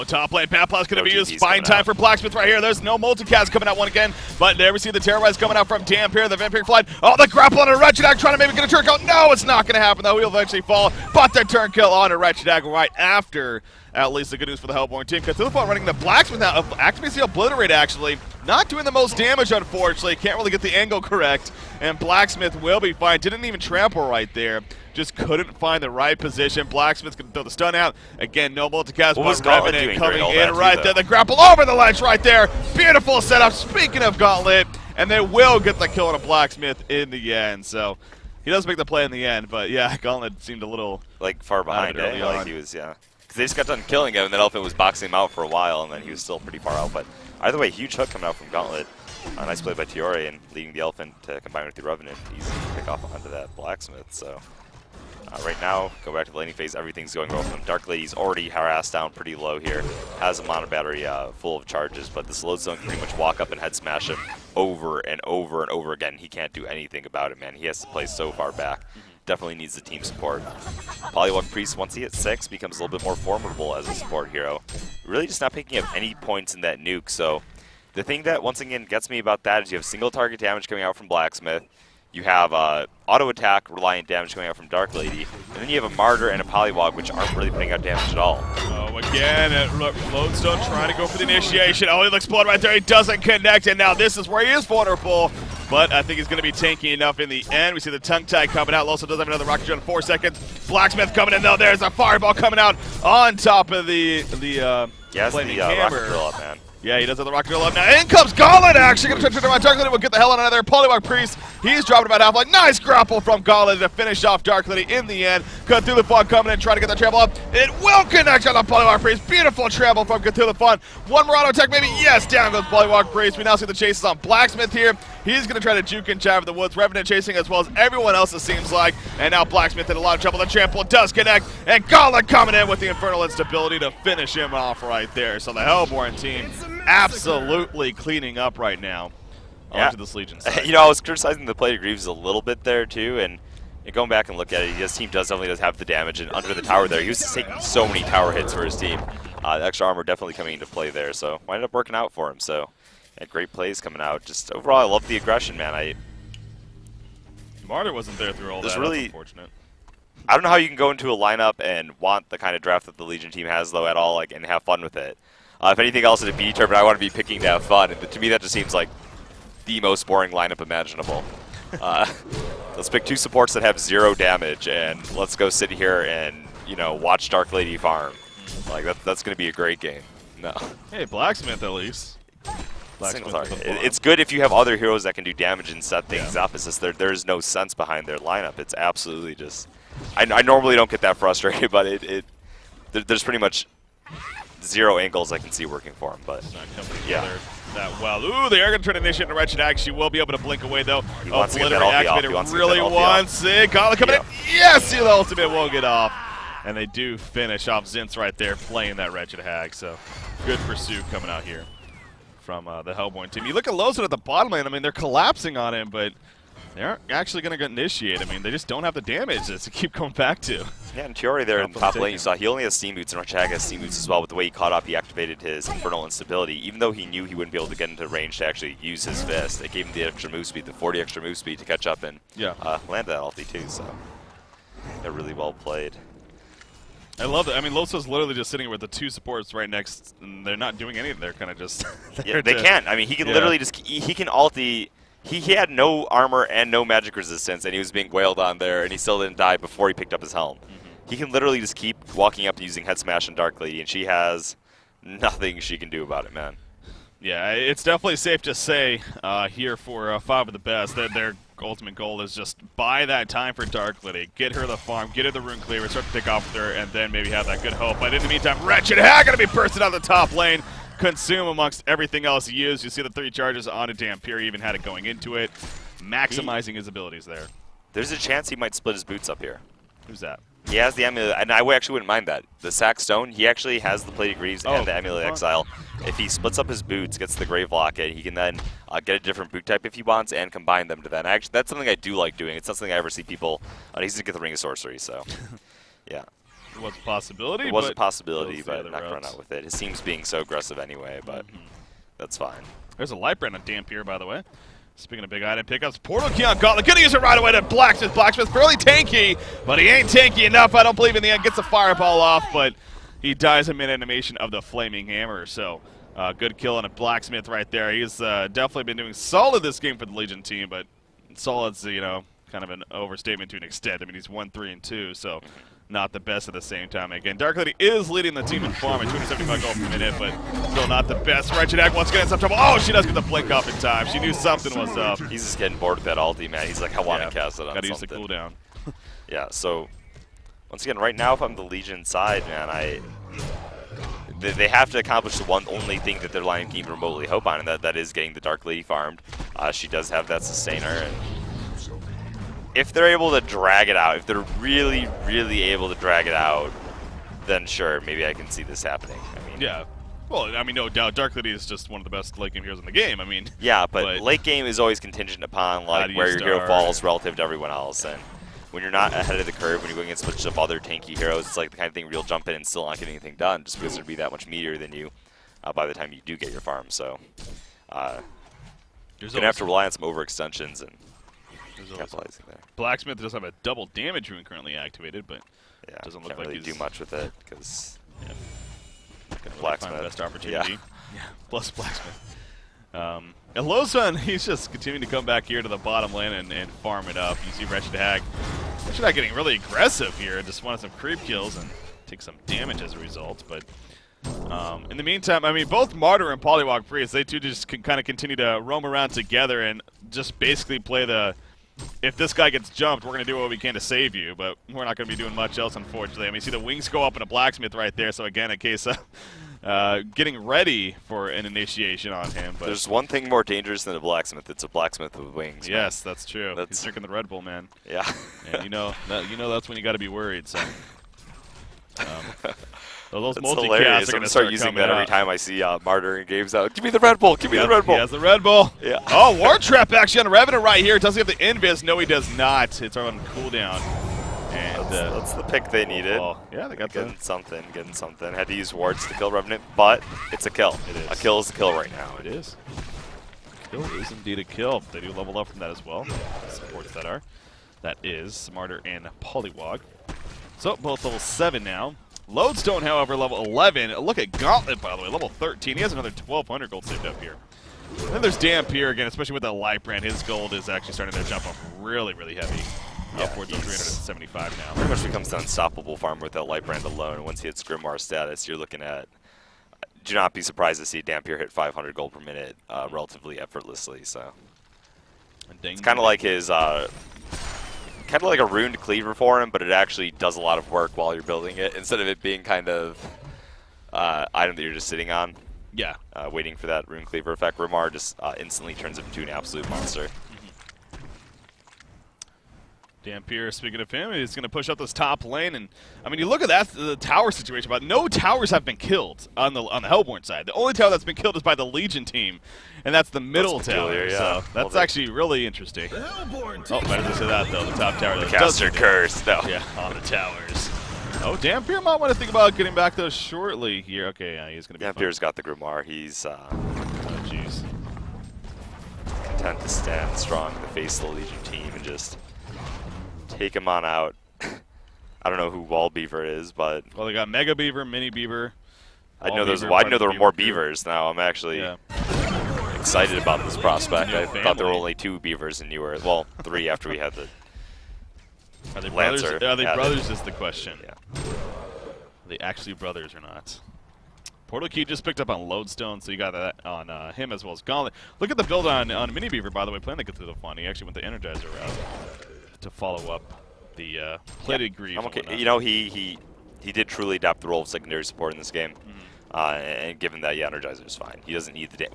Speaker 1: Top lane, Patplot's going to be used.
Speaker 2: GP's
Speaker 1: Fine
Speaker 2: coming
Speaker 1: time
Speaker 2: out.
Speaker 1: for Blacksmith right here. There's no multicast coming out one again, but there we see the Terrorize coming out from Dampier, the Vampiric Flight. The grapple on a Wretched Ag trying to maybe get a turn kill. No, it's not going to happen, though. He'll eventually fall, but the turn kill on a Wretched Ag right after. At least the good news for the Hellborne team. Cthulhu running the Blacksmith now. Activates the Obliterate, actually. Not doing the most damage, unfortunately. Can't really get the angle correct. And Blacksmith will be fine. Didn't even trample right there. Just couldn't find the right position. Blacksmith's going to throw the stun out. Again, no multicast, but Revenant coming in right there. The grapple over the ledge right there. Beautiful setup. Speaking of Gauntlet, and they will get the kill on a Blacksmith in the end. So he does make the play in the end, but yeah, Gauntlet seemed a little
Speaker 2: like far behind it.
Speaker 1: early
Speaker 2: Like
Speaker 1: on.
Speaker 2: he was, yeah. Because they just got done killing him, and then Elephant was boxing him out for a while, and then he was still pretty far out. But either way, huge hook coming out from Gauntlet. Nice play by Tiore, and leading the Elephant to combine with the Revenant. Easy to pick off onto that Blacksmith. So right now, go back to the laning phase. Everything's going well for him. Dark Lady's already harassed down pretty low here. Has a Mana battery full of charges, but this Lodestone can pretty much walk up and head smash him over and over and over again. He can't do anything about it, man. He has to play so far back. Definitely needs the team support. Polywog Priest, once he hits 6, becomes a little bit more formidable as a support hero. Really just not picking up any points in that nuke, so the thing that once again gets me about that is you have single target damage coming out from Blacksmith, you have auto attack reliant damage coming out from Dark Lady, and then you have a Martyr and a Polywog, which aren't really putting out damage at all.
Speaker 1: Again, Lodestone trying to go for the initiation. He'll explode right there. He doesn't connect, and now this is where he is vulnerable. But I think he's going to be tanky enough in the end. We see the tongue tie coming out. Loso does have another rocket jump in 4 seconds. Blacksmith coming in, though. There's a fireball coming out on top of the flaming hammer.
Speaker 2: Rocket drill up, man.
Speaker 1: Yeah, he does have the rocket drill up now. In comes Gauntlet, actually. Going to try to turn Dark Lady. Will get the hell out of there. Polywog Priest, he's dropping about half. Like, nice grapple from Gauntlet to finish off Dark Lady in the end. Cthulhu Fun coming in, trying to get the trample up. It will connect on the Polywog Priest. Beautiful trample from Cthulhu Fun. One more auto attack, maybe. Yes, down goes Polywog Priest. We now see the chases on Blacksmith here. He's going to try to juke and jive in the woods. Revenant chasing as well as everyone else, it seems like. And now Blacksmith in a lot of trouble. The trample does connect. And Gauntlet coming in with the Infernal Instability to finish him off right there. So the Hellborne team absolutely cleaning up right now onto this Legion side.
Speaker 2: You know, I was criticizing the play to Greaves a little bit there, too, and going back and look at it, his team definitely does have the damage, and under the tower there, he was just taking so many tower hits for his team. The extra armor definitely coming into play there, so ended up working out for him. So, yeah, great plays coming out. Just overall, I love the aggression, man.
Speaker 1: Martyr wasn't there through all that.
Speaker 2: Really,
Speaker 1: that's unfortunate.
Speaker 2: I don't know how you can go into a lineup and want the kind of draft that the Legion team has, though, at all, like, and have fun with it. If anything else at a BD tournament, I want to be picking to have fun. And to me, that just seems like the most boring lineup imaginable. Let's pick 2 supports that have 0 damage, and let's go sit here and, you know, watch Dark Lady farm. Like, that's going to be a great game. No.
Speaker 1: Hey, Blacksmith at least.
Speaker 2: Single
Speaker 1: Blacksmith
Speaker 2: target.
Speaker 1: with a bomb.
Speaker 2: It's good if you have other heroes that can do damage and set things up. It's just there's no sense behind their lineup. It's absolutely just. I normally don't get that frustrated, but there's pretty much 0 angles I can see working for him. But
Speaker 1: It's not coming together that well. Ooh, they are going to try to initiate a Wretched Axe. She will be able to blink away, though.
Speaker 2: He wants to get that
Speaker 1: Obliterate
Speaker 2: ulti off.
Speaker 1: activated.
Speaker 2: He wants to get
Speaker 1: Really
Speaker 2: that ulti
Speaker 1: wants it. Gauntlet coming in. Yes, the ultimate won't get off. And they do finish off Zinz right there, playing that Wretched Hag. So good pursuit coming out here from the Hellborne team. You look at Lozan at the bottom lane. I mean, they're collapsing on him, but they aren't actually going to initiate. I mean, they just don't have the damage to keep going back to.
Speaker 2: yeah, and Tiori there in the top lane, you saw he only has steam boots, and Wretched Hag has steam boots as well. With the way he caught up, he activated his Infernal Instability. Even though he knew he wouldn't be able to get into range to actually use his fist, it gave him the extra move speed, the 40 extra move speed to catch up and land that ulti too. So they're really well played.
Speaker 1: I love it. I mean, Losa's literally just sitting with the 2 supports right next, and they're not doing anything. They're kind of just
Speaker 2: yeah, they can't. I mean, he can literally just he can ulti. He had no armor and no magic resistance, and he was being wailed on there, and he still didn't die before he picked up his helm. He can literally just keep walking up and using Head Smash and Dark Lady, and she has nothing she can do about it, man.
Speaker 1: Yeah, it's definitely safe to say here for 5 of the best that their ultimate goal is just buy that time for Dark Lady, get her the farm, get her the rune cleaver, start to pick off with her, and then maybe have that good hope. But in the meantime, Wretched Hag going to be bursting out the top lane, consume amongst everything else he used. You see the 3 charges on a Dampier, even had it going into it, maximizing his abilities there.
Speaker 2: There's a chance he might split his boots up here.
Speaker 1: Who's that?
Speaker 2: He has the Amulet, and I actually wouldn't mind that. The Sack Stone, he actually has the Plated Greaves and the Amulet Exile. If he splits up his boots, gets the Grave Locket, he can then get a different boot type if he wants and combine them to that. Actually, that's something I do like doing. It's not something I ever see people. He's going to get the Ring of Sorcery, so yeah.
Speaker 1: It was a possibility.
Speaker 2: It was a possibility, but not
Speaker 1: routes.
Speaker 2: run out with it. His team's being so aggressive anyway, but that's fine.
Speaker 1: There's a light brand on Dampier, by the way. Speaking of big item pickups, Portal Key on Gauntlet. Gonna use it right away to Blacksmith. Blacksmith fairly tanky, but he ain't tanky enough. I don't believe in the end. Gets a fireball off, but he dies amid animation of the Flaming Hammer. So good kill on a Blacksmith right there. He's definitely been doing solid this game for the Legion team, but solid's, you know, kind of an overstatement to an extent. I mean, he's 1-3-2, so not the best at the same time. Again, Dark Lady is leading the team in farm at 275 gold per minute, but still not the best. Wretched Hag once again in some trouble. Oh, she does get the blink off in time. She knew something was up.
Speaker 2: He's just getting bored with that ulti, man. He's like, I want to cast it on
Speaker 1: Gotta
Speaker 2: something.
Speaker 1: use the cooldown.
Speaker 2: Yeah, so once again, right now, if I'm the Legion side, man, they have to accomplish the only thing that their line can even remotely hope on, and that is getting the Dark Lady farmed. She does have that sustainer, and if they're able to drag it out, if they're really, really able to drag it out, then sure, maybe I can see this happening. I mean,
Speaker 1: yeah. Well, I mean, no doubt, Dark Lady is just one of the best late game heroes in the game. I mean,
Speaker 2: yeah, but late game is always contingent upon like where your hero falls relative to everyone else, and when you're not ahead of the curve, when you're going against a bunch of other tanky heroes, it's like the kind of thing where you'll jump in and still not get anything done, just because there'll be that much meatier than you by the time you do get your farm. So you're gonna have to rely on some overextensions and capitalizing there.
Speaker 1: Blacksmith does have a double damage rune currently activated, but
Speaker 2: yeah,
Speaker 1: doesn't look
Speaker 2: can't
Speaker 1: like
Speaker 2: really do much with it because
Speaker 1: Blacksmith really best opportunity. Yeah. Plus Blacksmith. And Lozan, he's just continuing to come back here to the bottom lane and farm it up. You see Wretched Hag. Wretched Hag getting really aggressive here, just wanted some creep kills and take some damage as a result. But in the meantime, I mean, both Martyr and Polywog Priest, they two just can kind of continue to roam around together and just basically play the, if this guy gets jumped, we're going to do what we can to save you, but we're not going to be doing much else, unfortunately. I mean, you see the wings go up in a Blacksmith right there, so again, a case of getting ready for an initiation on him. But
Speaker 2: there's one thing more dangerous than a Blacksmith. It's a Blacksmith with wings.
Speaker 1: Yes, man. That's true. He's drinking the Red Bull, man.
Speaker 2: Yeah.
Speaker 1: And you know that's when you got to be worried. So. Those
Speaker 2: That's
Speaker 1: multi-casts
Speaker 2: hilarious.
Speaker 1: are
Speaker 2: I'm
Speaker 1: going to
Speaker 2: start using that every time I see Martyr in games out. Give me the Red Bull. Give me the Red Bull.
Speaker 1: He has the Red Bull.
Speaker 2: Yeah.
Speaker 1: Oh, War Trap actually on Revenant right here. Does he have the Invis? No, he does not. It's on cooldown. And
Speaker 2: that's the pick they needed.
Speaker 1: Oh, yeah, they got
Speaker 2: getting something. Had to use wards to kill Revenant, but it's a kill.
Speaker 1: It is.
Speaker 2: A kill is a kill right now.
Speaker 1: It is. Kill is indeed a kill. They do level up from that as well. Supports that are. That is Martyr and Polywog. So both level 7 now. Lodestone, however, level 11. Look at Gauntlet, by the way, level 13. He has another 1,200 gold saved up here. And then there's Dampier again, especially with that light brand. His gold is actually starting to jump up really, really heavy. Upwards of 375 now.
Speaker 2: Pretty much becomes an unstoppable farmer with that light brand alone. And once he hits Grimoire status, you're looking at do not be surprised to see Dampier hit 500 gold per minute relatively effortlessly. So it's kind of like his, kind of like a runed cleaver for him, but it actually does a lot of work while you're building it instead of it being kind of item that you're just sitting on.
Speaker 1: Yeah.
Speaker 2: Waiting for that rune cleaver effect. Ramar just instantly turns him into an absolute monster.
Speaker 1: Dampier, speaking of him, he's going to push up this top lane, and I mean, you look at that the tower situation, but no towers have been killed on the Hellborne side. The only tower that's been killed is by the Legion team, and that's the middle tower.
Speaker 2: Yeah.
Speaker 1: So that's actually really interesting. Oh, better to say that though. The top tower.
Speaker 2: The caster curse, though.
Speaker 1: Yeah, on the towers. Oh, Dampier might want to think about getting back though shortly here. Okay, yeah, he's going to be.
Speaker 2: Dampier's got the Grimoire. He's
Speaker 1: oh, jeez.
Speaker 2: Content to stand strong in the face of the Legion team and just take him on out. I don't know who Wall Beaver is, but
Speaker 1: well, they got Mega Beaver, Mini Beaver.
Speaker 2: I know there's. Well, I know there were more beavers. Now I'm actually excited about this prospect. I thought there were only 2 beavers, and you were 3 after we had the.
Speaker 1: Are they
Speaker 2: Lancer
Speaker 1: brothers? Are they brothers? Is the question.
Speaker 2: Yeah.
Speaker 1: Are they actually brothers or not? Portal Key just picked up on Lodestone, so you got that on him as well as Gauntlet. Look at the build on Mini Beaver, by the way, playing the Cthulhu Fun. He actually went the Energizer route to follow up the Plated Greaves.
Speaker 2: I'm okay. You know, he did truly adapt the role of secondary support in this game. And given that, Energizer is fine. He doesn't need the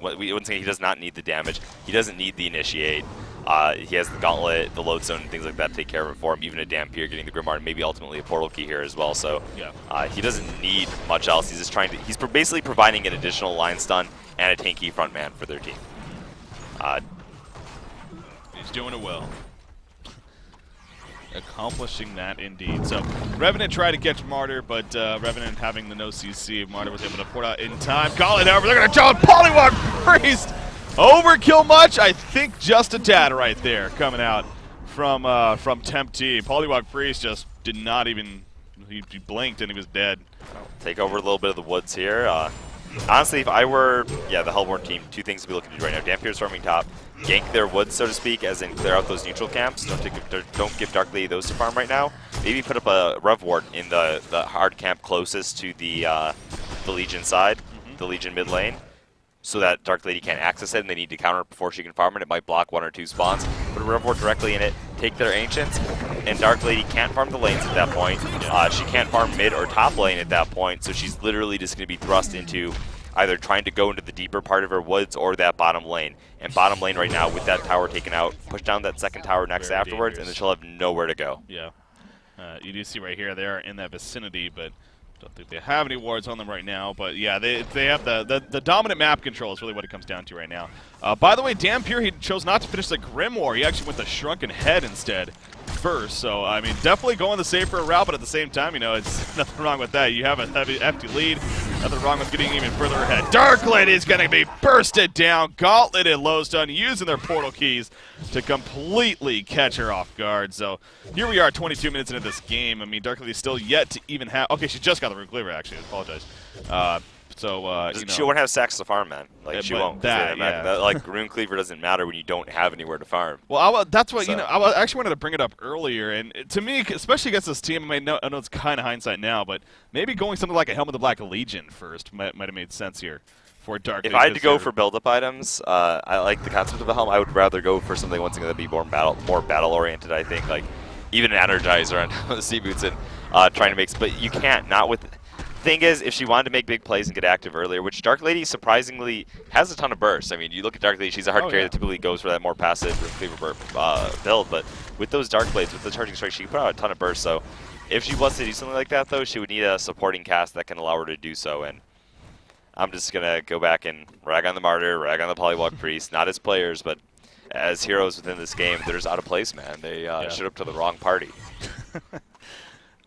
Speaker 2: he does not need the damage. He doesn't need the initiate. He has the Gauntlet, the Lodestone, and things like that to take care of it for him. Even a Dampier getting the Grimoire, and maybe ultimately a Portal Key here as well. So he doesn't need much else. He's just trying to. He's basically providing an additional line stun and a tanky front man for their team.
Speaker 1: He's doing it well. Accomplishing that indeed. So Revenant tried to catch Martyr, but Revenant having the no CC, Martyr was able to port out in time. Gauntlet over, they're going to jump Polywog Priest! Overkill much? I think just a tad right there coming out from Temp T. Polywog Priest just did not even, he blinked and he was dead.
Speaker 2: Take over a little bit of the woods here. Honestly, if I were, the Hellborne team, 2 things to be looking to do right now. Dampier's farming top, gank their woods, so to speak, as in clear out those neutral camps. Don't give Dark Lady those to farm right now. Maybe put up a Rev Ward in the hard camp closest to the Legion side, the Legion mid lane, so that Dark Lady can't access it and they need to counter it before she can farm it. It might block 1 or 2 spawns. Put a Rev Ward directly in it, take their Ancients, and Dark Lady can't farm the lanes at that point. She can't farm mid or top lane at that point, so she's literally just going to be thrust into either trying to go into the deeper part of her woods or that bottom lane. And bottom lane right now, with that tower taken out, push down that second tower next afterwards, and then she'll have nowhere to go.
Speaker 1: Yeah. You do see right here, they are in that vicinity, but don't think they have any wards on them right now. But yeah, they have the dominant map control is really what it comes down to right now. By the way, Dampier, he chose not to finish the Grimoire. He actually went the Shrunken Head instead first. So, I mean, definitely going the safer route, but at the same time, you know, it's nothing wrong with that. You have a hefty lead. Nothing wrong with getting even further ahead. Dark Lady is going to be bursted down. Gauntlet and Lodestone using their portal keys to completely catch her off guard. So here we are 22 minutes into this game. I mean, Dark Lady still yet to even have... Okay, she just got the Rune Cleaver, actually. I apologize. You know,
Speaker 2: she won't have sacks to farm, man. Like, she won't. Like, Rune Cleaver doesn't matter when you don't have anywhere to farm.
Speaker 1: Well, that's what, you know, I actually wanted to bring it up earlier, and to me, especially against this team, I know it's kind of hindsight now, but maybe going something like a Helm of the Black Legion first might have made sense here for Dark.
Speaker 2: If I had to go for build-up items, I like the concept of a Helm. I would rather go for something once again that'd be more battle-oriented, I think. Like, even an Energizer on the Sea Boots and trying to make... But you can't, not with... Thing is, if she wanted to make big plays and get active earlier, which Dark Lady surprisingly has a ton of bursts. I mean, you look at Dark Lady, she's a hard carry that typically goes for that more passive Cleaver build, but with those Dark Blades, with the Charging Strike, she can put out a ton of bursts. So if she wants to do something like that, though, she would need a supporting cast that can allow her to do so. And I'm just going to go back and rag on the Martyr, rag on the Polywog Priest, not as players, but as heroes within this game. They're just out of place, man. They showed up to the wrong party.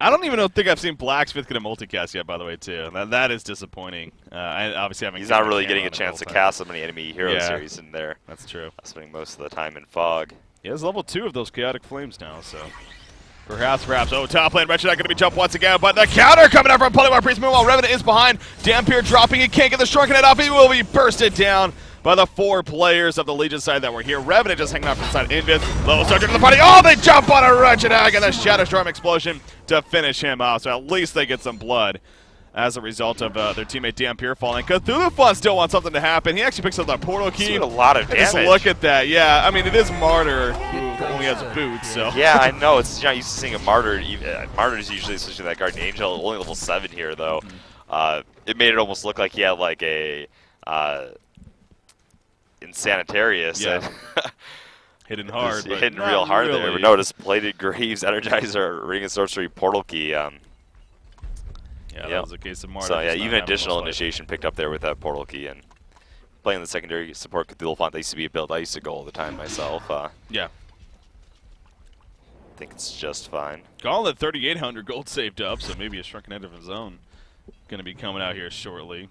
Speaker 1: I don't even think I've seen Blacksmith get a multicast yet, by the way, too. That is disappointing. I obviously haven't.
Speaker 2: He's not really getting a chance to cast so many enemy hero series in there.
Speaker 1: That's true.
Speaker 2: Spending most of the time in fog.
Speaker 1: He has level 2 of those Chaotic Flames now, so perhaps. Oh, top lane, Wretched not going to be jumped once again, but the counter coming out from Polywog Priest. Meanwhile, Revenant is behind. Dampier dropping, he can't get the Shrunken Head off. He will be bursted down by the 4 players of the Legion side that were here. Revenant just hanging out from the side. Invis, low start to the party. Oh, they jump on a Wretched Hag and the Shadow Storm explosion to finish him off. So at least they get some blood as a result of their teammate Dampier falling. Cthulhu Fun still wants something to happen. He actually picks up that portal key.
Speaker 2: Doing a lot of damage.
Speaker 1: Just look at that. Yeah, I mean, it is Martyr who only has boots, so.
Speaker 2: Yeah, I know. It's not used to seeing a Martyr. Martyr is usually, especially that Guardian Angel, only level 7 here, though. It made it almost look like he had like a Insanitarius.
Speaker 1: Yeah. Hitting hard. But
Speaker 2: hitting real hard
Speaker 1: really.
Speaker 2: there. But notice Plated Graves, Energizer, Ring of Sorcery, Portal Key.
Speaker 1: Yeah, that was a case of Martyr.
Speaker 2: So yeah, even additional initiation picked up there with that Portal Key, and playing the secondary support Cthulhu Font, that used to be a build I used to go all the time myself.
Speaker 1: Yeah.
Speaker 2: I think it's just fine.
Speaker 1: Gauntlet 3,800 gold saved up, so maybe a Shrunken Head of his own going to be coming out here shortly.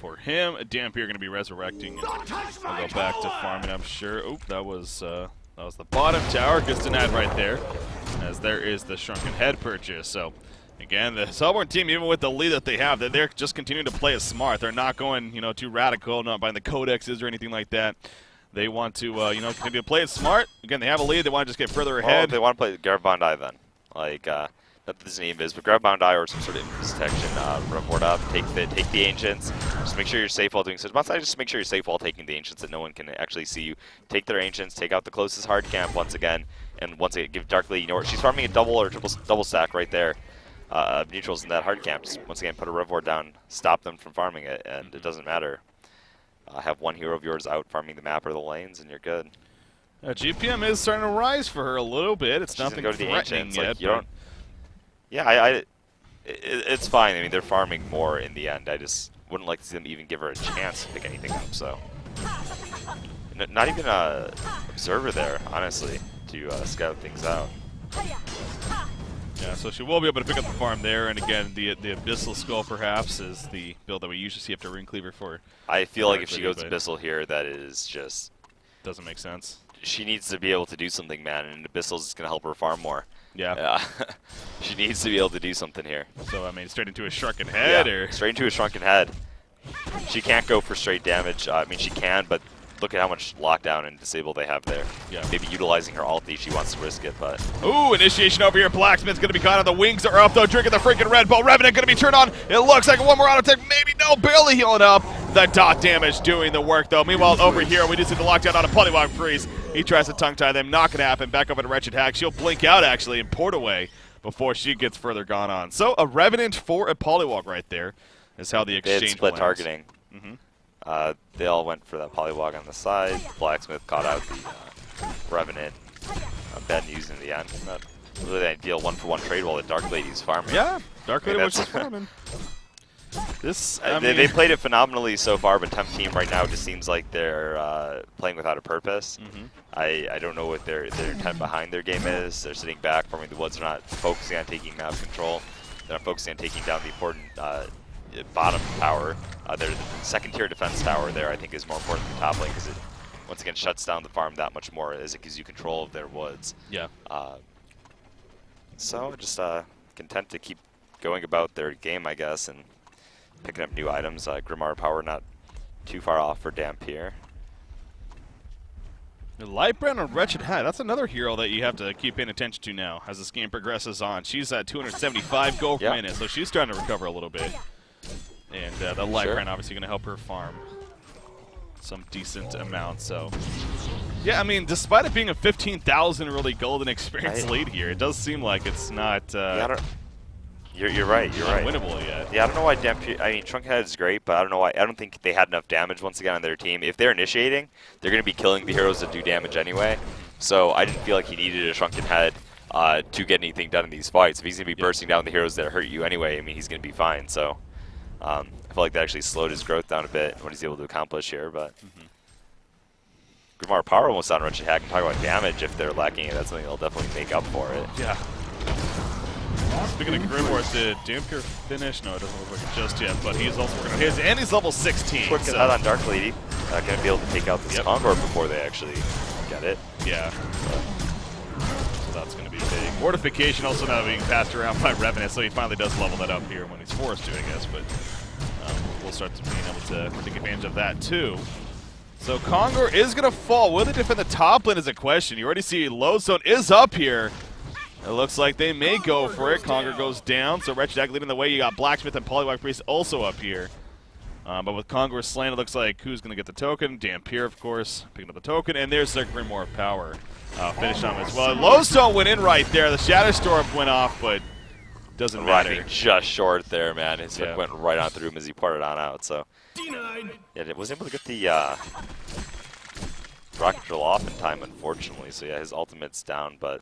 Speaker 1: For him, Dampier going to be resurrecting. And we'll go back to farming, I'm sure. Oop, that was the bottom tower. Gets denied right there, as there is the Shrunken Head purchase. So, again, the Hellborne team, even with the lead that they have, they're just continuing to play it smart. They're not going, too radical, not buying the codexes or anything like that. They want to, continue to play it smart. Again, they have a lead. They want to just get further ahead.
Speaker 2: Well, they want to play Garbond Eye then. Like, not that this name is, but Garbond Eye or some sort of Invis detection. Report up, take the Ancients. Just make sure you're safe while doing so. Just make sure you're safe while taking the Ancients, that no one can actually see you. Take their Ancients, take out the closest hard camp once again, and once again, give Dark Lady, she's farming a double or double stack right there. Neutrals in that hard camp. Just once again, put a Rev Ward down, stop them from farming it, and it doesn't matter. Have one hero of yours out farming the map or the lanes, and you're good.
Speaker 1: GPM is starting to rise for her a little bit. It's
Speaker 2: She's
Speaker 1: nothing
Speaker 2: go to the
Speaker 1: threatening
Speaker 2: Ancients.
Speaker 1: yet.
Speaker 2: Like, you don't. Yeah, it's fine. I mean, they're farming more in the end. I just wouldn't like to see them even give her a chance to pick anything up. So, not even a observer there, honestly, to scout things out.
Speaker 1: Yeah, so she will be able to pick up the farm there, and again, the Abyssal Skull perhaps is the build that we usually see after Rune Cleaver for.
Speaker 2: I feel like if she goes Abyssal here, that is just
Speaker 1: doesn't make sense.
Speaker 2: She needs to be able to do something, man, and Abyssal's just gonna help her farm more.
Speaker 1: Yeah.
Speaker 2: She needs to be able to do something here.
Speaker 1: So I mean, straight into a Shrunken Head, or
Speaker 2: straight into a Shrunken Head. She can't go for straight damage. I mean, she can, but look at how much lockdown and disable they have there.
Speaker 1: Yeah.
Speaker 2: Maybe utilizing her ulti, she wants to risk it, but.
Speaker 1: Ooh, initiation over here. Blacksmith's going to be caught on. The wings are up, though. Drinking the freaking Red Bull. Revenant going to be turned on. It looks like one more auto attack. Maybe no, barely healing up. The dot damage doing the work, though. Meanwhile, over here, we just see the lockdown on a Polywog Freeze. He tries to tongue tie them. Not going to happen. Back over to Wretched Hag. She'll blink out, actually, and port away before she gets further gone on. So a Revenant for a Polywog right there is how the exchange
Speaker 2: They had split
Speaker 1: went.
Speaker 2: targeting. They all went for that Polywog on the side. Blacksmith caught out the Revenant. Ben using the end. Not really ideal one-for-one trade while the Dark Lady's farming.
Speaker 1: Yeah, Dark Lady was just farming.
Speaker 2: They played it phenomenally so far, but Temp team right now just seems like they're playing without a purpose. I don't know what their intent behind their game is. They're sitting back, farming the woods. They're not focusing on taking map control. They're not focusing on taking down the important bottom tower. Their second-tier defense tower there, I think, is more important than top lane because it, once again, shuts down the farm that much more as it gives you control of their woods.
Speaker 1: Yeah.
Speaker 2: So just content to keep going about their game, I guess, and picking up new items. Grimoire Power not too far off for Dampier.
Speaker 1: The Lightbrand and Wretched Hag, that's another hero that you have to keep paying attention to now as this game progresses on. She's at 275 gold per minute, so she's starting to recover a little bit. And the Lightbrand obviously going to help her farm some decent amount. So, yeah, I mean, despite it being a 15,000 really golden experience lead here, it does seem like it's not.
Speaker 2: You're right. You're right.
Speaker 1: Unwinnable yet.
Speaker 2: Yeah, I don't know why Dampier. I mean, Shrunken Head is great, but I don't know why. I don't think they had enough damage once again on their team. If they're initiating, they're going to be killing the heroes that do damage anyway. So I didn't feel like he needed a Shrunken Head to get anything done in these fights. If he's going to be bursting down the heroes that hurt you anyway, I mean, he's going to be fine. So I feel like that actually slowed his growth down a bit, what he's able to accomplish here. But Grimoire Power almost on Wretched Hag and talk about damage if they're lacking it. That's something they'll definitely make up for it.
Speaker 1: Yeah. Speaking of Grimoire, did Dampier finish? No, it doesn't look like it just yet, but he's also working on his, and he's level 16.
Speaker 2: Quick head on Dark Lady. Going to be able to take out this Conqueror before they actually get it.
Speaker 1: Yeah. So that's going to be big. Mortification also now being passed around by Revenant, so he finally does level that up here when he's forced to, I guess, but we'll start to being able to take advantage of that too. So Conqueror is going to fall. Will they defend the top lane is a question. You already see Lodestone is up here. It looks like they may go for it. Conger goes down, so Wretched Hag leading the way. You got Blacksmith and Polywog Priest also up here. But with Conger slain, it looks like who's going to get the token? Dampier, of course, picking up the token. And there's the Grimoire of Power. Finish on him as well. Lodestone went in right there. The Shadow Storm went off, but doesn't matter.
Speaker 2: Arriving just short there, man. His hook went right on through him as he parted on out. So yeah, it wasn't able to get the rocket drill off in time, unfortunately. So yeah, his ultimate's down, but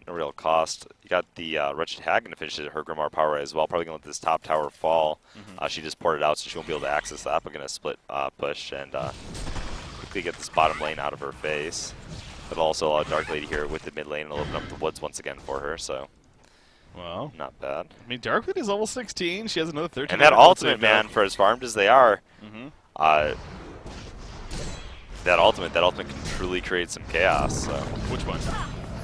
Speaker 2: no real cost. You got the Wretched Hag going to finish her Grimoire Power as well. Probably going to let this top tower fall. She just ported out, so she won't be able to access that. But going to split push and quickly get this bottom lane out of her face. But also allow Dark Lady here with the mid lane and open up the woods once again for her. So,
Speaker 1: well,
Speaker 2: not bad.
Speaker 1: I mean, Dark Lady's level 16. She has another 13.
Speaker 2: And that ultimate, man, for as farmed as they are, that ultimate can truly create some chaos. So.
Speaker 1: Which one?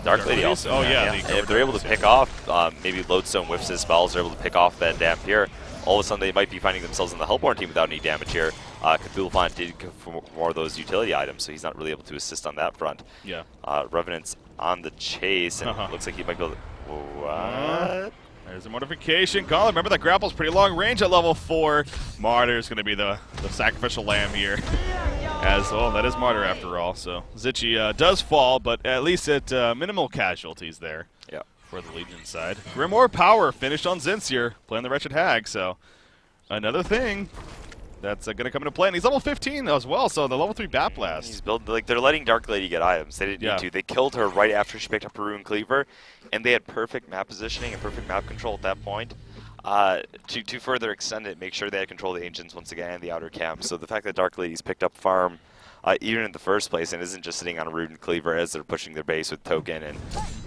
Speaker 2: Dark Lady ultimate.
Speaker 1: Oh, yeah.
Speaker 2: If they're able to pick off, maybe Lodestone whiffs his spells, they're able to pick off that Dampier. All of a sudden, they might be finding themselves in the Hellborne team without any damage here. Cthulhu did go for more of those utility items, so he's not really able to assist on that front.
Speaker 1: Yeah.
Speaker 2: Revenant's on the chase, and it looks like he might be able to... What?
Speaker 1: There's a mortification. Colin, remember that grapple's pretty long range at level 4. Martyr's going to be the sacrificial lamb here. That is Martyr after all. So Zitchy does fall, but at least at minimal casualties there.
Speaker 2: Yeah.
Speaker 1: For the Legion side. Grimoire Power finished on Zinsier, playing the Wretched Hag, so another thing that's going to come into play. And he's level 15 as well, so the level 3 Bat Blast.
Speaker 2: He's they're letting Dark Lady get items. They didn't need to. They killed her right after she picked up her Rune Cleaver, and they had perfect map positioning and perfect map control at that point. To further extend it, make sure they had control of the Ancients once again and the outer camp. So the fact that Dark Lady's picked up farm even in the first place and isn't just sitting on a Rune Cleaver as they're pushing their base with token and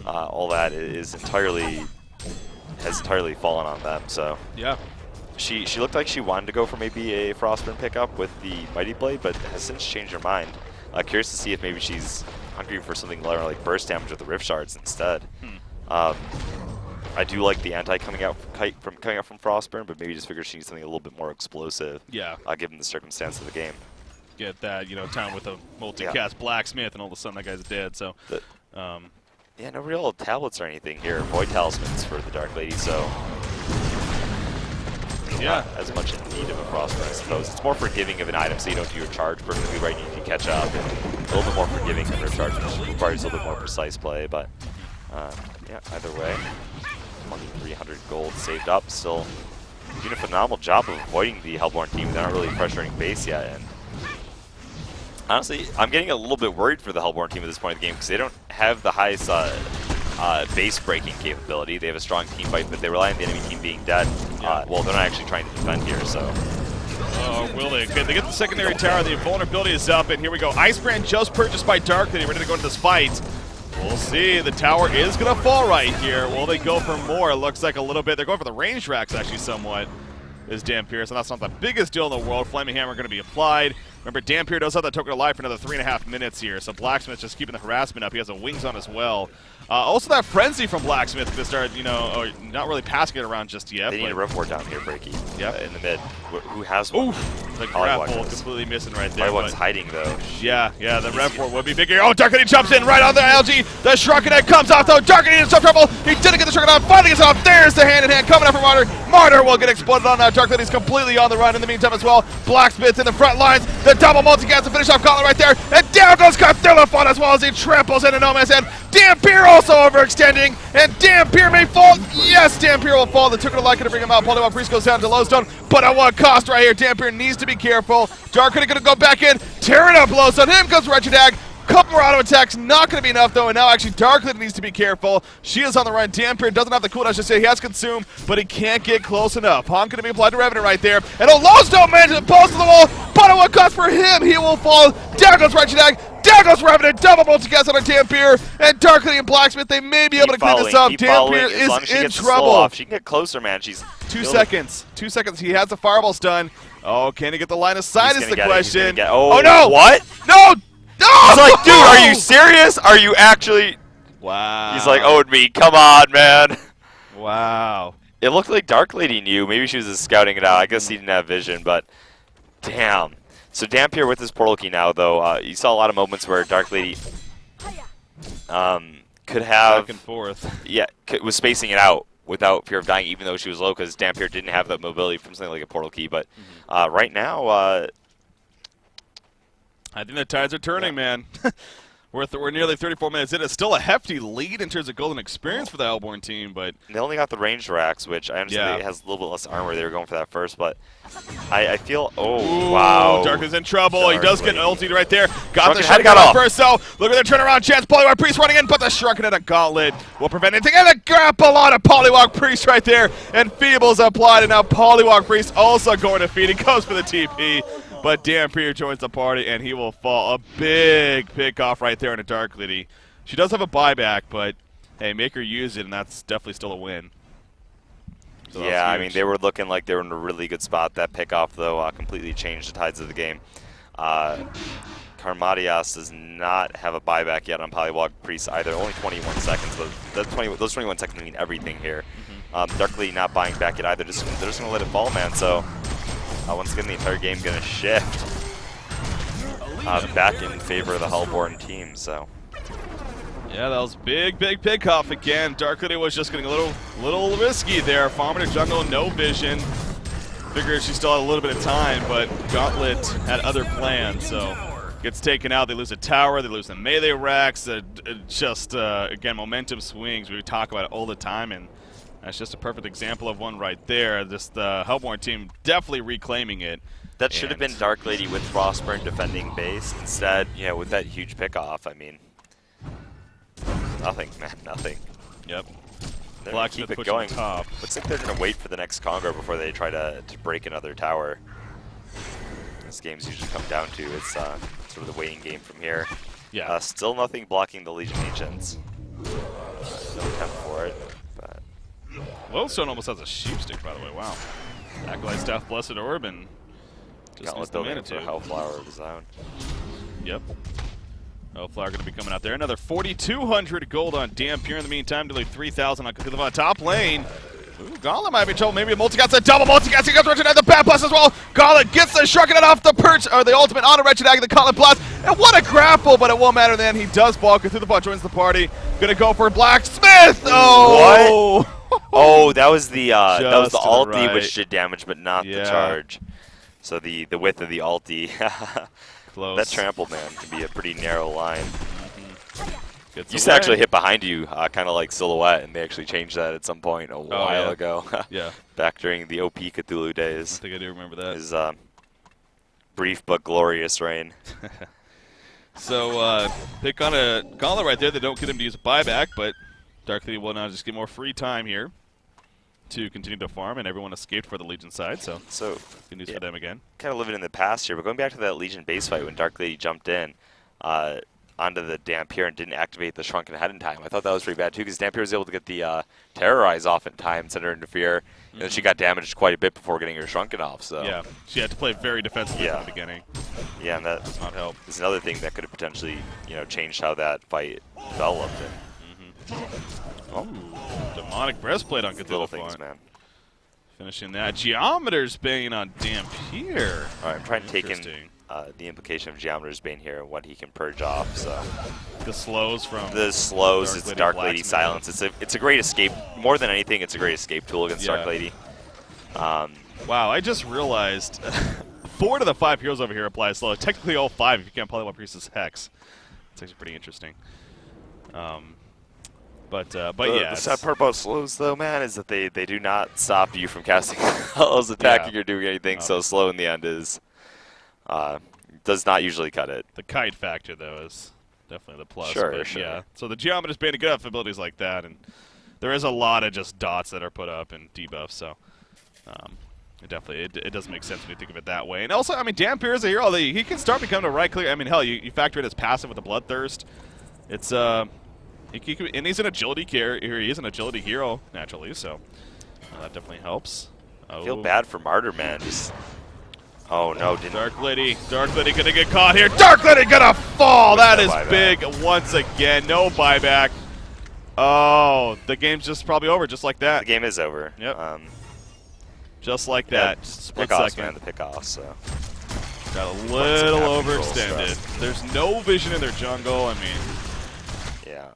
Speaker 2: all that has entirely fallen on them. So
Speaker 1: yeah,
Speaker 2: she looked like she wanted to go for maybe a Frostburn pickup with the Mighty Blade, but has since changed her mind. Curious to see if maybe she's hungry for something like burst damage with the Rift Shards instead. I do like the anti coming out from Frostburn, but maybe just figure she needs something a little bit more explosive.
Speaker 1: Yeah.
Speaker 2: Given the circumstance of the game.
Speaker 1: Get that, town with a multicast Blacksmith, and all of a sudden that guy's dead. So,
Speaker 2: yeah, no real tablets or anything here. Void Talismans for the Dark Lady, so
Speaker 1: yeah,
Speaker 2: not as much in need of a Frostburn, I suppose. It's more forgiving of an item, so you don't do your charge perfectly right, and you can catch up. And a little bit more forgiving under charge, which requires a little bit more precise play. But yeah, either way, 2,300 gold saved up. Still doing a phenomenal job of avoiding the Hellborne team. They're not really pressuring base yet, and honestly, I'm getting a little bit worried for the Hellborne team at this point in the game because they don't have the highest base breaking capability. They have a strong team fight, but they rely on the enemy team being dead. Well, they're not actually trying to defend here, so.
Speaker 1: Oh, will they? Okay, they get the secondary tower. The vulnerability is up, and here we go. Icebrand just purchased by Dark Lady, ready to go into this fight. We'll see. The tower is going to fall right here. Will they go for more? It looks like a little bit. They're going for the range racks, actually, somewhat, is Dampier, so that's not the biggest deal in the world. Flaming Hammer going to be applied. Remember, Dampier does have that token alive for another 3.5 minutes here, so Blacksmith just keeping the harassment up. He has a wings on as well. Also, that Frenzy from Blacksmith to start, not really passing it around just yet.
Speaker 2: They need a Ro4 down here, Breaky.
Speaker 1: Yep.
Speaker 2: In the mid. Who has one?
Speaker 1: Oof, the grapple completely missing right there.
Speaker 2: One's hiding, though.
Speaker 1: Yeah, the Ro4 would be bigger. Oh, Dark Lady jumps in right on the LG. The Shrunken Head comes off, though. Dark Lady in some trouble. He didn't get the Shrunken Head off. Finally gets off. There's the hand-in-hand coming up from Martyr. Martyr will get exploded on now. Dark Lady's completely on the run in the meantime as well. Blacksmith's in the front lines. The double multicast to finish off Gauntlet right there. And down goes Cthulhu as well as he tramples into No Man's Land. Dampier also overextending, and Dampier may fall. Yes, Dampier will fall. The token of light going to bring him out. Polywog Priest goes down to Lodestone, but at what cost right here? Dampier needs to be careful. Dark Lady going to go back in, tearing up Lodestone. Him comes Wretched Hag. Couple more auto attacks, not going to be enough though, and now actually Dark Lady needs to be careful. She is on the run. Dampier doesn't have the cooldown, I should say. He has Consume, but he can't get close enough. Honk going to be applied to Revenant right there, and Lodestone manages to post to the wall, but at what cost for him? He will fall. Down goes Wretched Hag. Down goes Revenant, double multicast on Dampier, and Dark Lady and Blacksmith, they may be able to clean this up. Dampier is in trouble.
Speaker 2: She can get closer, man. She's
Speaker 1: 2 seconds. 2 seconds. He has the fireball stun. Oh, can he get the line of sight is the question.
Speaker 2: Oh,
Speaker 1: no!
Speaker 2: What?
Speaker 1: No! No!
Speaker 2: He's like, dude, are you serious? Are you actually?
Speaker 1: Wow.
Speaker 2: He's like, owed me. Come on, man.
Speaker 1: Wow.
Speaker 2: It looked like Dark Lady knew. Maybe she was just scouting it out. I guess he didn't have vision, but damn. So Dampier with his portal key now, though, you saw a lot of moments where Dark Lady could have
Speaker 1: back and forth.
Speaker 2: Yeah, was spacing it out without fear of dying, even though she was low, because Dampier didn't have that mobility from something like a portal key. But right now,
Speaker 1: I think the tides are turning, man. We're nearly 34 minutes in. It's still a hefty lead in terms of golden experience for the Hellborne team, but
Speaker 2: they only got the ranged racks, which I understand it has a little bit less armor. They were going for that first, but I feel,
Speaker 1: ooh,
Speaker 2: wow.
Speaker 1: Dark is in trouble. He does get ulted right there. Got
Speaker 2: Shrunken
Speaker 1: the
Speaker 2: head
Speaker 1: shot
Speaker 2: off
Speaker 1: first, so look at the turnaround chance. Polywog Priest running in, but the Shrunken Head and Gauntlet will prevent anything. And the grapple on a Polywog Priest right there, and Feebles applied, and now Polywog Priest also going to feed. He goes for the TP. But Dampier joins the party, and he will fall. A big pick off right there in a Dark Lady. She does have a buyback, but hey, make her use it, and that's definitely still a win. So
Speaker 2: yeah, I mean, they were looking like they were in a really good spot. That pick off, though, completely changed the tides of the game. Karmadias does not have a buyback yet on Polywog Priest either. Only 21 seconds, but those 21 seconds mean everything here. Dark Lady not buying back yet either. They're just going to let it fall, man. So once again, the entire game going to shift back in favor of the Hellborne team. So
Speaker 1: yeah, that was big pick off again. Dark Lady was just getting a little risky there. Farming to jungle, no vision. Figured she still had a little bit of time, but Gauntlet had other plans, so gets taken out. They lose a tower, they lose the melee racks. Again, momentum swings. We talk about it all the time, and that's just a perfect example of one right there. Just the Hellborne team definitely reclaiming it.
Speaker 2: That should have been Dark Lady with Frostburn defending base. Instead, yeah, with that huge pickoff, I mean, nothing, man, nothing.
Speaker 1: Yep.
Speaker 2: They're going to keep it going.
Speaker 1: Top.
Speaker 2: Looks like they're going to wait for the next Congo before they try to break another tower. This game's usually come down to it's sort of the waiting game from here.
Speaker 1: Yeah.
Speaker 2: Still nothing blocking the Legion Ancients. No temp for it. But
Speaker 1: Lodestone almost has a sheep stick, by the way. Wow. Acolyte Staff, Blessed Orb, and just missed the
Speaker 2: building for
Speaker 1: Manitou.
Speaker 2: Hellflower of the Zone.
Speaker 1: Yep. Hellflower going to be coming out there. Another 4,200 gold on Dampier in the meantime. Nearly 3,000 on Cthulhu. Top lane. Ooh, Gauntlet might be in trouble. Maybe a multi-gas, a double multi-gas. He goes Wretched Ag, the Bat Blast as well. Gauntlet gets the Shrunken Head off the perch, or the ultimate on a Wretched Ag, the Gauntlet Blast. And what a grapple, but it won't matter then. He does fall. Cthulhu joins the party. Gonna go for Blacksmith. Oh!
Speaker 2: What? Oh, that was the ulti,
Speaker 1: right.
Speaker 2: which did damage, but not the charge. So the width of the ulti.
Speaker 1: Close.
Speaker 2: That trample, man, can be a pretty narrow line.
Speaker 1: Gets
Speaker 2: Used to actually hit behind you, kind of like Silhouette, and they actually changed that at some point a while ago.
Speaker 1: Yeah.
Speaker 2: Back during the OP Cthulhu days.
Speaker 1: I think I do remember that.
Speaker 2: His brief but glorious reign.
Speaker 1: So, pick on a Gauntlet right there. They don't get him to use a buyback, but Dark Lady will now just get more free time here to continue to farm, and everyone escaped for the Legion side, so good news for them again.
Speaker 2: Kind of living in the past here, but going back to that Legion base fight when Dark Lady jumped in onto the Dampier and didn't activate the Shrunken Head in time. I thought that was pretty bad too, because Dampier was able to get the Terrorize off in time, send her into fear, and then she got damaged quite a bit before getting her Shrunken off. So
Speaker 1: yeah, she had to play very defensively from the beginning.
Speaker 2: Yeah, and that
Speaker 1: does not help.
Speaker 2: Is another thing that could have potentially, changed how that fight developed.
Speaker 1: Oh, demonic breastplate on Cthulhu.
Speaker 2: Little things, man.
Speaker 1: Finishing that. Geometer's Bane on Dampier.
Speaker 2: All right, I'm trying to take in the implication of Geometer's Bane here and what he can purge off. So
Speaker 1: the slows from
Speaker 2: it's Dark Lady silence. It's a great escape. More than anything, it's a great escape tool against Dark Lady.
Speaker 1: Wow, I just realized 4 to the 5 heroes over here apply slow. Technically all 5 if you can't Polywog Priest's Hex. It's actually pretty interesting. But yeah.
Speaker 2: The sad part about slows, though, man, is that they do not stop you from casting spells, attacking, or doing anything. So slow in the end does not usually cut it.
Speaker 1: The kite factor, though, is definitely the plus.
Speaker 2: Sure.
Speaker 1: Yeah. So the Geometer's Bane, good enough abilities like that, and there is a lot of just dots that are put up and debuffs. So it does make sense when you think of it that way. And also, I mean, Dampier is a hero. He can start becoming a right clear. I mean, hell, you factor in his passive with the Bloodthirst. It's and he's an agility carrier. He is an agility hero naturally, so that definitely helps.
Speaker 2: I feel bad for Martyr, man. Oh no!
Speaker 1: Dark Lady gonna get caught here. Dark Lady gonna fall. That is big once again. No buyback. Oh, the game's just probably over, just like that.
Speaker 2: The game is over.
Speaker 1: Yep. Just like that. Split second.
Speaker 2: Man, the pick-off, so
Speaker 1: got a little overextended. There's no vision in their jungle. I mean.
Speaker 2: Yeah.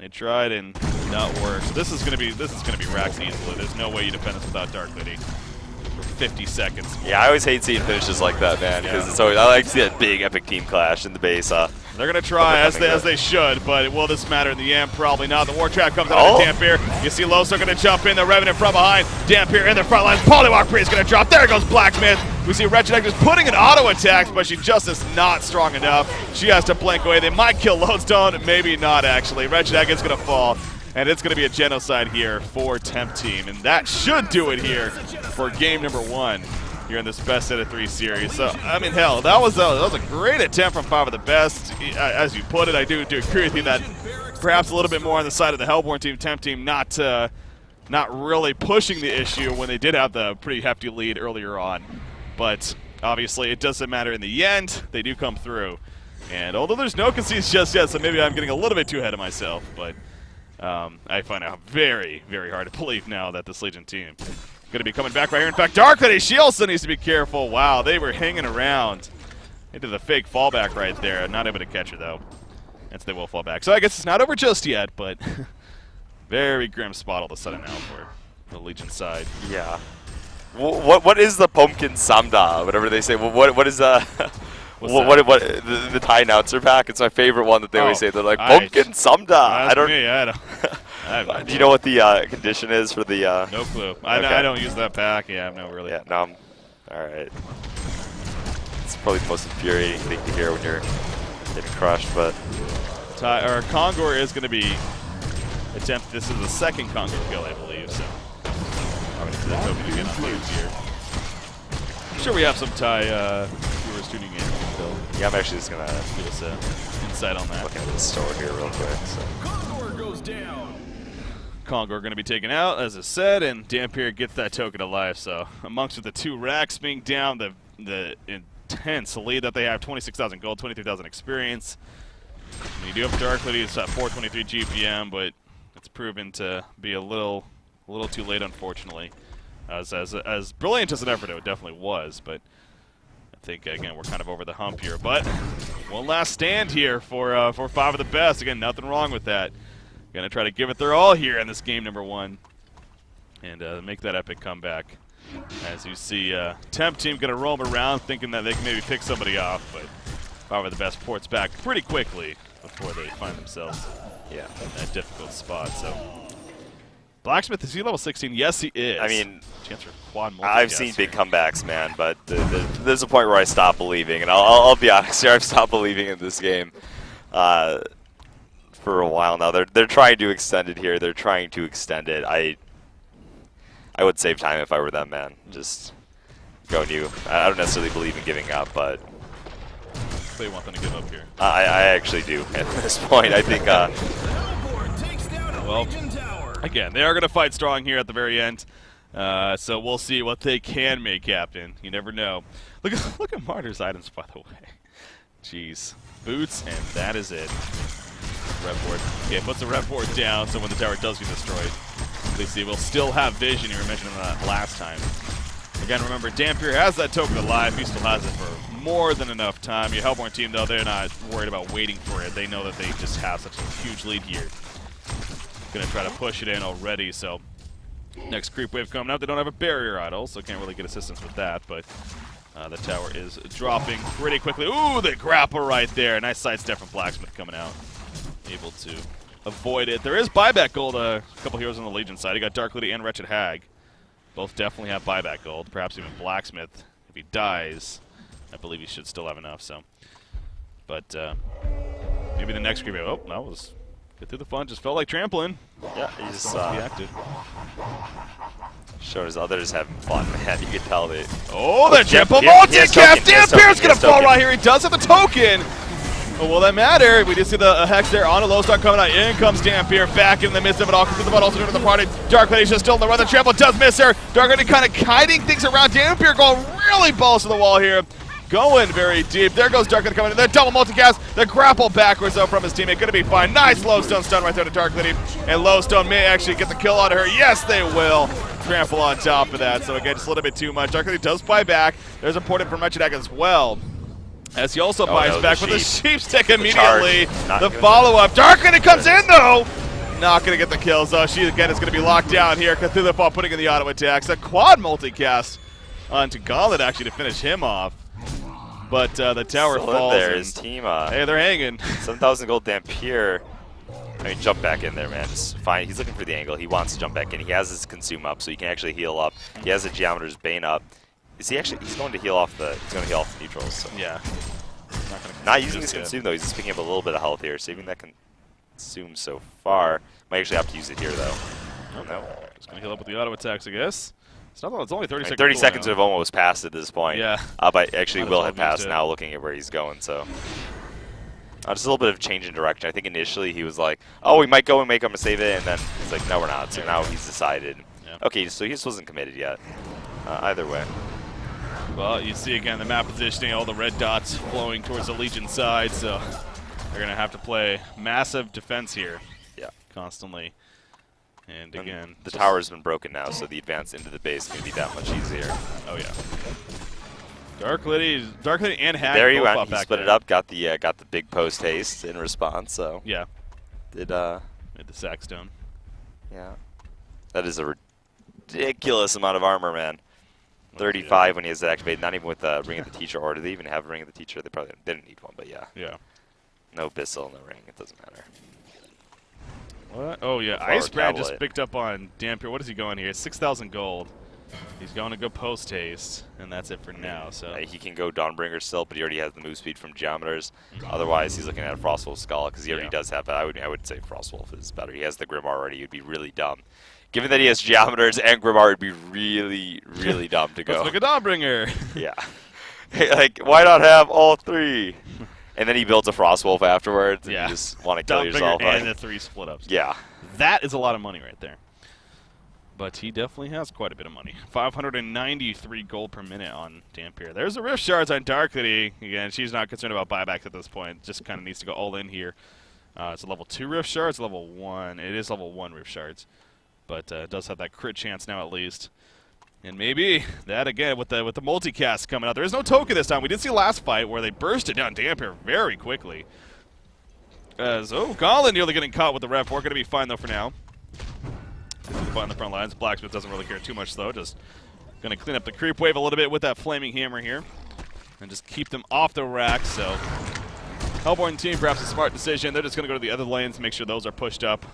Speaker 1: They tried and not work. So this is gonna be Rax easily. There's no way you defend this without Dark Lady for 50 seconds.
Speaker 2: Yeah, I always hate seeing finishes like that, man, because it's always, I like to see that big epic team clash in the base.
Speaker 1: They're gonna try as they should, but will this matter in the end? Probably not. The war trap comes out of Dampier. You see Loso gonna jump in. The Revenant from behind. Dampier in the front lines. Polywalk Priest gonna drop. There goes Blacksmith. We see Wretched Egg just putting in auto attacks, but she just is not strong enough. She has to blink away. They might kill Lodestone, maybe not actually. Wretched Egg is gonna fall, and it's gonna be a genocide here for Temp Team, and that should do it here for game number 1. Here in this best out of 3 series. So, I mean, hell, that was a great attempt from 5 of the best. As you put it, I do agree with you that perhaps a little bit more on the side of the Hellborne team, Temp Team, not really pushing the issue when they did have the pretty hefty lead earlier on. But obviously, it doesn't matter in the end. They do come through. And although there's no concedes just yet, so maybe I'm getting a little bit too ahead of myself, but I find it very, very hard to believe now that this Legion team going to be coming back right here. In fact, Dark Lady, she also needs to be careful. Wow, they were hanging around into the fake fallback right there. Not able to catch her, though. And so they will fall back. So I guess it's not over just yet, but very grim spot all of a sudden now for the Legion side.
Speaker 2: Yeah. What is the pumpkin samda? Whatever they say. What is the Thai announcer pack? It's my favorite one that they always say. They're like pumpkin samda. I don't.
Speaker 1: Me, I don't.
Speaker 2: Do you know what the condition is for the?
Speaker 1: No clue.
Speaker 2: Okay.
Speaker 1: I don't use that pack. Yeah, I know really.
Speaker 2: Yeah, no. All right. It's probably the most infuriating thing to hear when you're getting crushed, but.
Speaker 1: Kongor is going to be attempt. This is the second Kongor kill, I believe. So I'm going to do that token again on Loads here. I'm sure we have some Thai viewers tuning in. So
Speaker 2: yeah, I'm actually just gonna
Speaker 1: give us insight on that.
Speaker 2: Looking at the store here real quick. So.
Speaker 3: Kongor goes down.
Speaker 1: Kongor going to be taken out, as I said, and Dampier gets that token alive. So amongst the 2 racks being down, the intense lead that they have, 26,000 gold, 23,000 experience. And you do have Dark Lady, it's at 423 GPM, but it's proven to be a little too late, unfortunately. As brilliant as an effort it definitely was, but I think again we're kind of over the hump here. But one last stand here for 5 of the best. Again, nothing wrong with that. Gonna try to give it their all here in this game number 1 and make that epic comeback. As you see, Temp Team gonna roam around thinking that they can maybe pick somebody off, but 5 of the best ports back pretty quickly before they find themselves in that difficult spot. So Blacksmith, is he level 16? Yes, he is.
Speaker 2: I mean,
Speaker 1: chance for quad multi.
Speaker 2: I've seen big comebacks, man, but there's a point where I stop believing, and I'll be honest here, I've stopped believing in this game. For a while now. They're trying to extend it here. They're trying to extend it. I would save time if I were them, man. Just go new. I don't necessarily believe in giving up, but
Speaker 1: they want them to give up here.
Speaker 2: I actually do at this point. I think
Speaker 1: well, again, they are going to fight strong here at the very end. So we'll see what they can make happen. You never know. Look at Martyr's items, by the way. Jeez. Boots, and that is it. Rev board. Okay, puts the rev board down, so when the tower does get destroyed, at least he will still have vision. You were mentioning that last time. Again, remember, Dampier has that token alive. He still has it for more than enough time. Your Hellborne team, though, they're not worried about waiting for it. They know that they just have such a huge lead here. Gonna try to push it in already, so next creep wave coming out. They don't have a barrier idol, so can't really get assistance with that, but the tower is dropping pretty quickly. Ooh, the grapple right there. Nice sidestep from Blacksmith coming out. Able to avoid it. There is buyback gold. A couple heroes on the Legion side. You got Dark Lady and Wretched Hag. Both definitely have buyback gold. Perhaps even Blacksmith. If he dies, I believe he should still have enough. So, but maybe the next creep. Oh, that was get through the fun. Just felt like trampling.
Speaker 2: yeah, he just
Speaker 1: Reacted.
Speaker 2: showed his others having fun, man. You can tell they.
Speaker 1: Oh, the Temple
Speaker 2: Yep,
Speaker 1: multi-cast! Dampier's gonna fall
Speaker 2: token.
Speaker 1: right here. He does have the token. But will that matter? We just see the hex there on a low start coming out. In comes Dampier back in the midst of it all. Comes the butt also into the party. Dark Lady's just still in the run. The trample does miss her. Dark Lady kind of kiting things around. Dampier going really balls to the wall here. Going very deep. There goes Dark Lady coming in. The double multicast. The grapple backwards though from his teammate. Going to be fine. Nice Lowstone stun right there to Dark Lady. And Lowstone may actually get the kill on her. Yes, they will. Trample on top of that. So again, just a little bit too much. Dark Lady does buy back. There's a port in from Wretched Hag as well. As he also buys back with the sheep stick immediately. The follow-up. Dark Lady comes in though. Not going to get the kills, though. She, again, is going to be locked down here. Cthulhu Fall putting in the auto attacks. A quad multicast onto Gauntlet, actually, to finish him off. But the tower
Speaker 2: Still
Speaker 1: falls.
Speaker 2: in there. His team,
Speaker 1: hey, they're hanging.
Speaker 2: 7,000 gold Dampier. I mean, jump back in there, man. Just fine. He's looking for the angle. He wants to jump back in. He has his consume up, so he can actually heal up. He has the Geometer's Bane up. Is he actually? He's going to heal off the. He's going to heal off the neutrals. So.
Speaker 1: Yeah.
Speaker 2: Not using his consume though. He's just picking up a little bit of health here, saving that consume so far. Might actually have to use it here though. Oh no.
Speaker 1: Just going to heal up with the auto attacks, I guess. It's not. It's only 30 seconds.
Speaker 2: 30 seconds would have almost passed at this point.
Speaker 1: Yeah.
Speaker 2: But actually, will have passed
Speaker 1: it.
Speaker 2: now, looking at where he's going. So. Just a little bit of change in direction. I think initially he was like, oh, we might go and make him save it, and then he's like, no, we're not. So now he's decided.
Speaker 1: Yeah.
Speaker 2: Okay, so he just wasn't committed yet. Either way.
Speaker 1: Well, you see again the map positioning, all the red dots flowing towards the Legion side, so they're going to have to play massive defense here.
Speaker 2: Yeah.
Speaker 1: Constantly. And again,
Speaker 2: the tower's been broken now, so the advance into the base is going to be that much easier.
Speaker 1: Oh, yeah. Dark Lady and Hag
Speaker 2: There he
Speaker 1: both
Speaker 2: went.
Speaker 1: up
Speaker 2: He
Speaker 1: back
Speaker 2: split
Speaker 1: there.
Speaker 2: it up. Got the big post haste in response. So
Speaker 1: Yeah.
Speaker 2: did
Speaker 1: Made the Sackstone.
Speaker 2: yeah. That is a ridiculous amount of armor, man. 35 when he has it activated. Not even with Ring of the Teacher, or do they even have Ring of the Teacher? They probably didn't need one, but yeah.
Speaker 1: Yeah.
Speaker 2: No Bissell, no ring. It doesn't matter.
Speaker 1: What? Oh, yeah.
Speaker 2: Flower
Speaker 1: Icebrand just
Speaker 2: tablet.
Speaker 1: picked up on Dampier. What is he going here? 6,000 gold. He's going to go post haste, and that's it for now. So
Speaker 2: He can go Dawnbringer still, but he already has the move speed from Geometers. Otherwise, he's looking at a Frostwolf Skull because he already does have that. I would say Frostwolf is better. He has the Grimoire already. He'd be really dumb. Given that he has Geometers and Grimoire, it'd be really, really dumb to go.
Speaker 1: let's look at Dawnbringer.
Speaker 2: Yeah. Like, why not have all three? And then he builds a Frostwolf afterwards, and
Speaker 1: Yeah.
Speaker 2: you just want to kill
Speaker 1: Dawnbringer
Speaker 2: yourself.
Speaker 1: and
Speaker 2: Like,
Speaker 1: the 3 split ups.
Speaker 2: yeah.
Speaker 1: That is a lot of money right there. But he definitely has quite a bit of money. 593 gold per minute on Dampier. There's the Rift Shards on Dark Lady. Again, she's not concerned about buybacks at this point. Just kind of needs to go all in here. It's a level 2 Rift Shards, level 1. It is level 1 Rift Shards. But it does have that crit chance now at least. And maybe that again with the multicast coming out. There is no token this time. We did see last fight where they bursted down Dampier very quickly. Colin nearly getting caught with the Ro4. Going to be fine though for now. On the front lines. Blacksmith doesn't really care too much though. Just going to clean up the creep wave a little bit with that flaming hammer here. And just keep them off the rack. So Hellborne team, perhaps a smart decision. They're just going to go to the other lanes, make sure those are pushed up.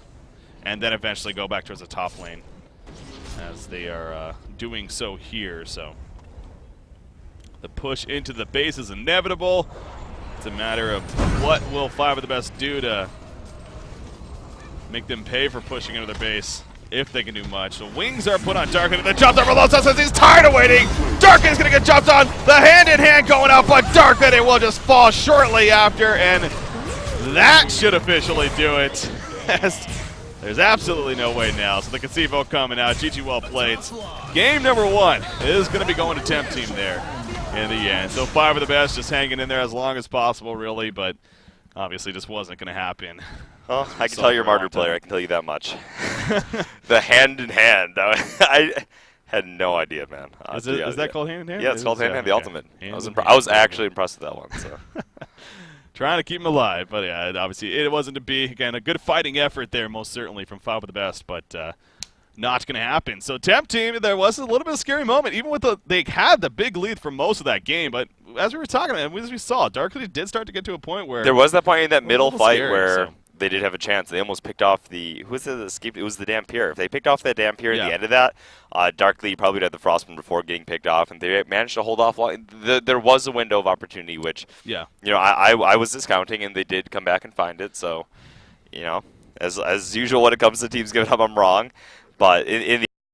Speaker 1: And then eventually go back towards the top lane. As they are doing so here. So the push into the base is inevitable. It's a matter of what will 5 of the best do to make them pay for pushing into their base, if they can do much. The wings are put on Darkin, and the jump on Relosa says he's tired of waiting. Darkin is going to get jumped on. The hand-in-hand going out, but Darkin, it will just fall shortly after, and that should officially do it. There's absolutely no way now. So the Concevo coming out. GG well played. Game number 1 is going to be going to temp team there in the end. So 5 of the best just hanging in there as long as possible, really, but obviously just wasn't going to happen.
Speaker 2: Well, I can tell you're a Martyr player. I can tell you that much. The hand-in-hand. I had no idea, man.
Speaker 1: Is that called hand-in-hand?
Speaker 2: Yeah, it's called hand-in-hand, the ultimate.
Speaker 1: Hand
Speaker 2: I was actually impressed with that one. So.
Speaker 1: Trying to keep him alive, but yeah, obviously it wasn't to be. Again, a good fighting effort there, most certainly, from 5 of the best, but not going to happen. So temp team, there was a little bit of a scary moment, even with they had the big lead for most of that game, but as we were talking, as we saw, Darkly did start to get to a point where
Speaker 2: there was that point in that middle fight
Speaker 1: scary,
Speaker 2: where
Speaker 1: so.
Speaker 2: They did have a chance. They almost picked off who was it that escaped? It was the Dampier. If they picked off that Dampier at the end of that, Darkly probably had the Frostman before getting picked off, and they managed to hold off. There was a window of opportunity, which I was discounting, and they did come back and find it. So, as usual when it comes to teams giving up, I'm wrong. But in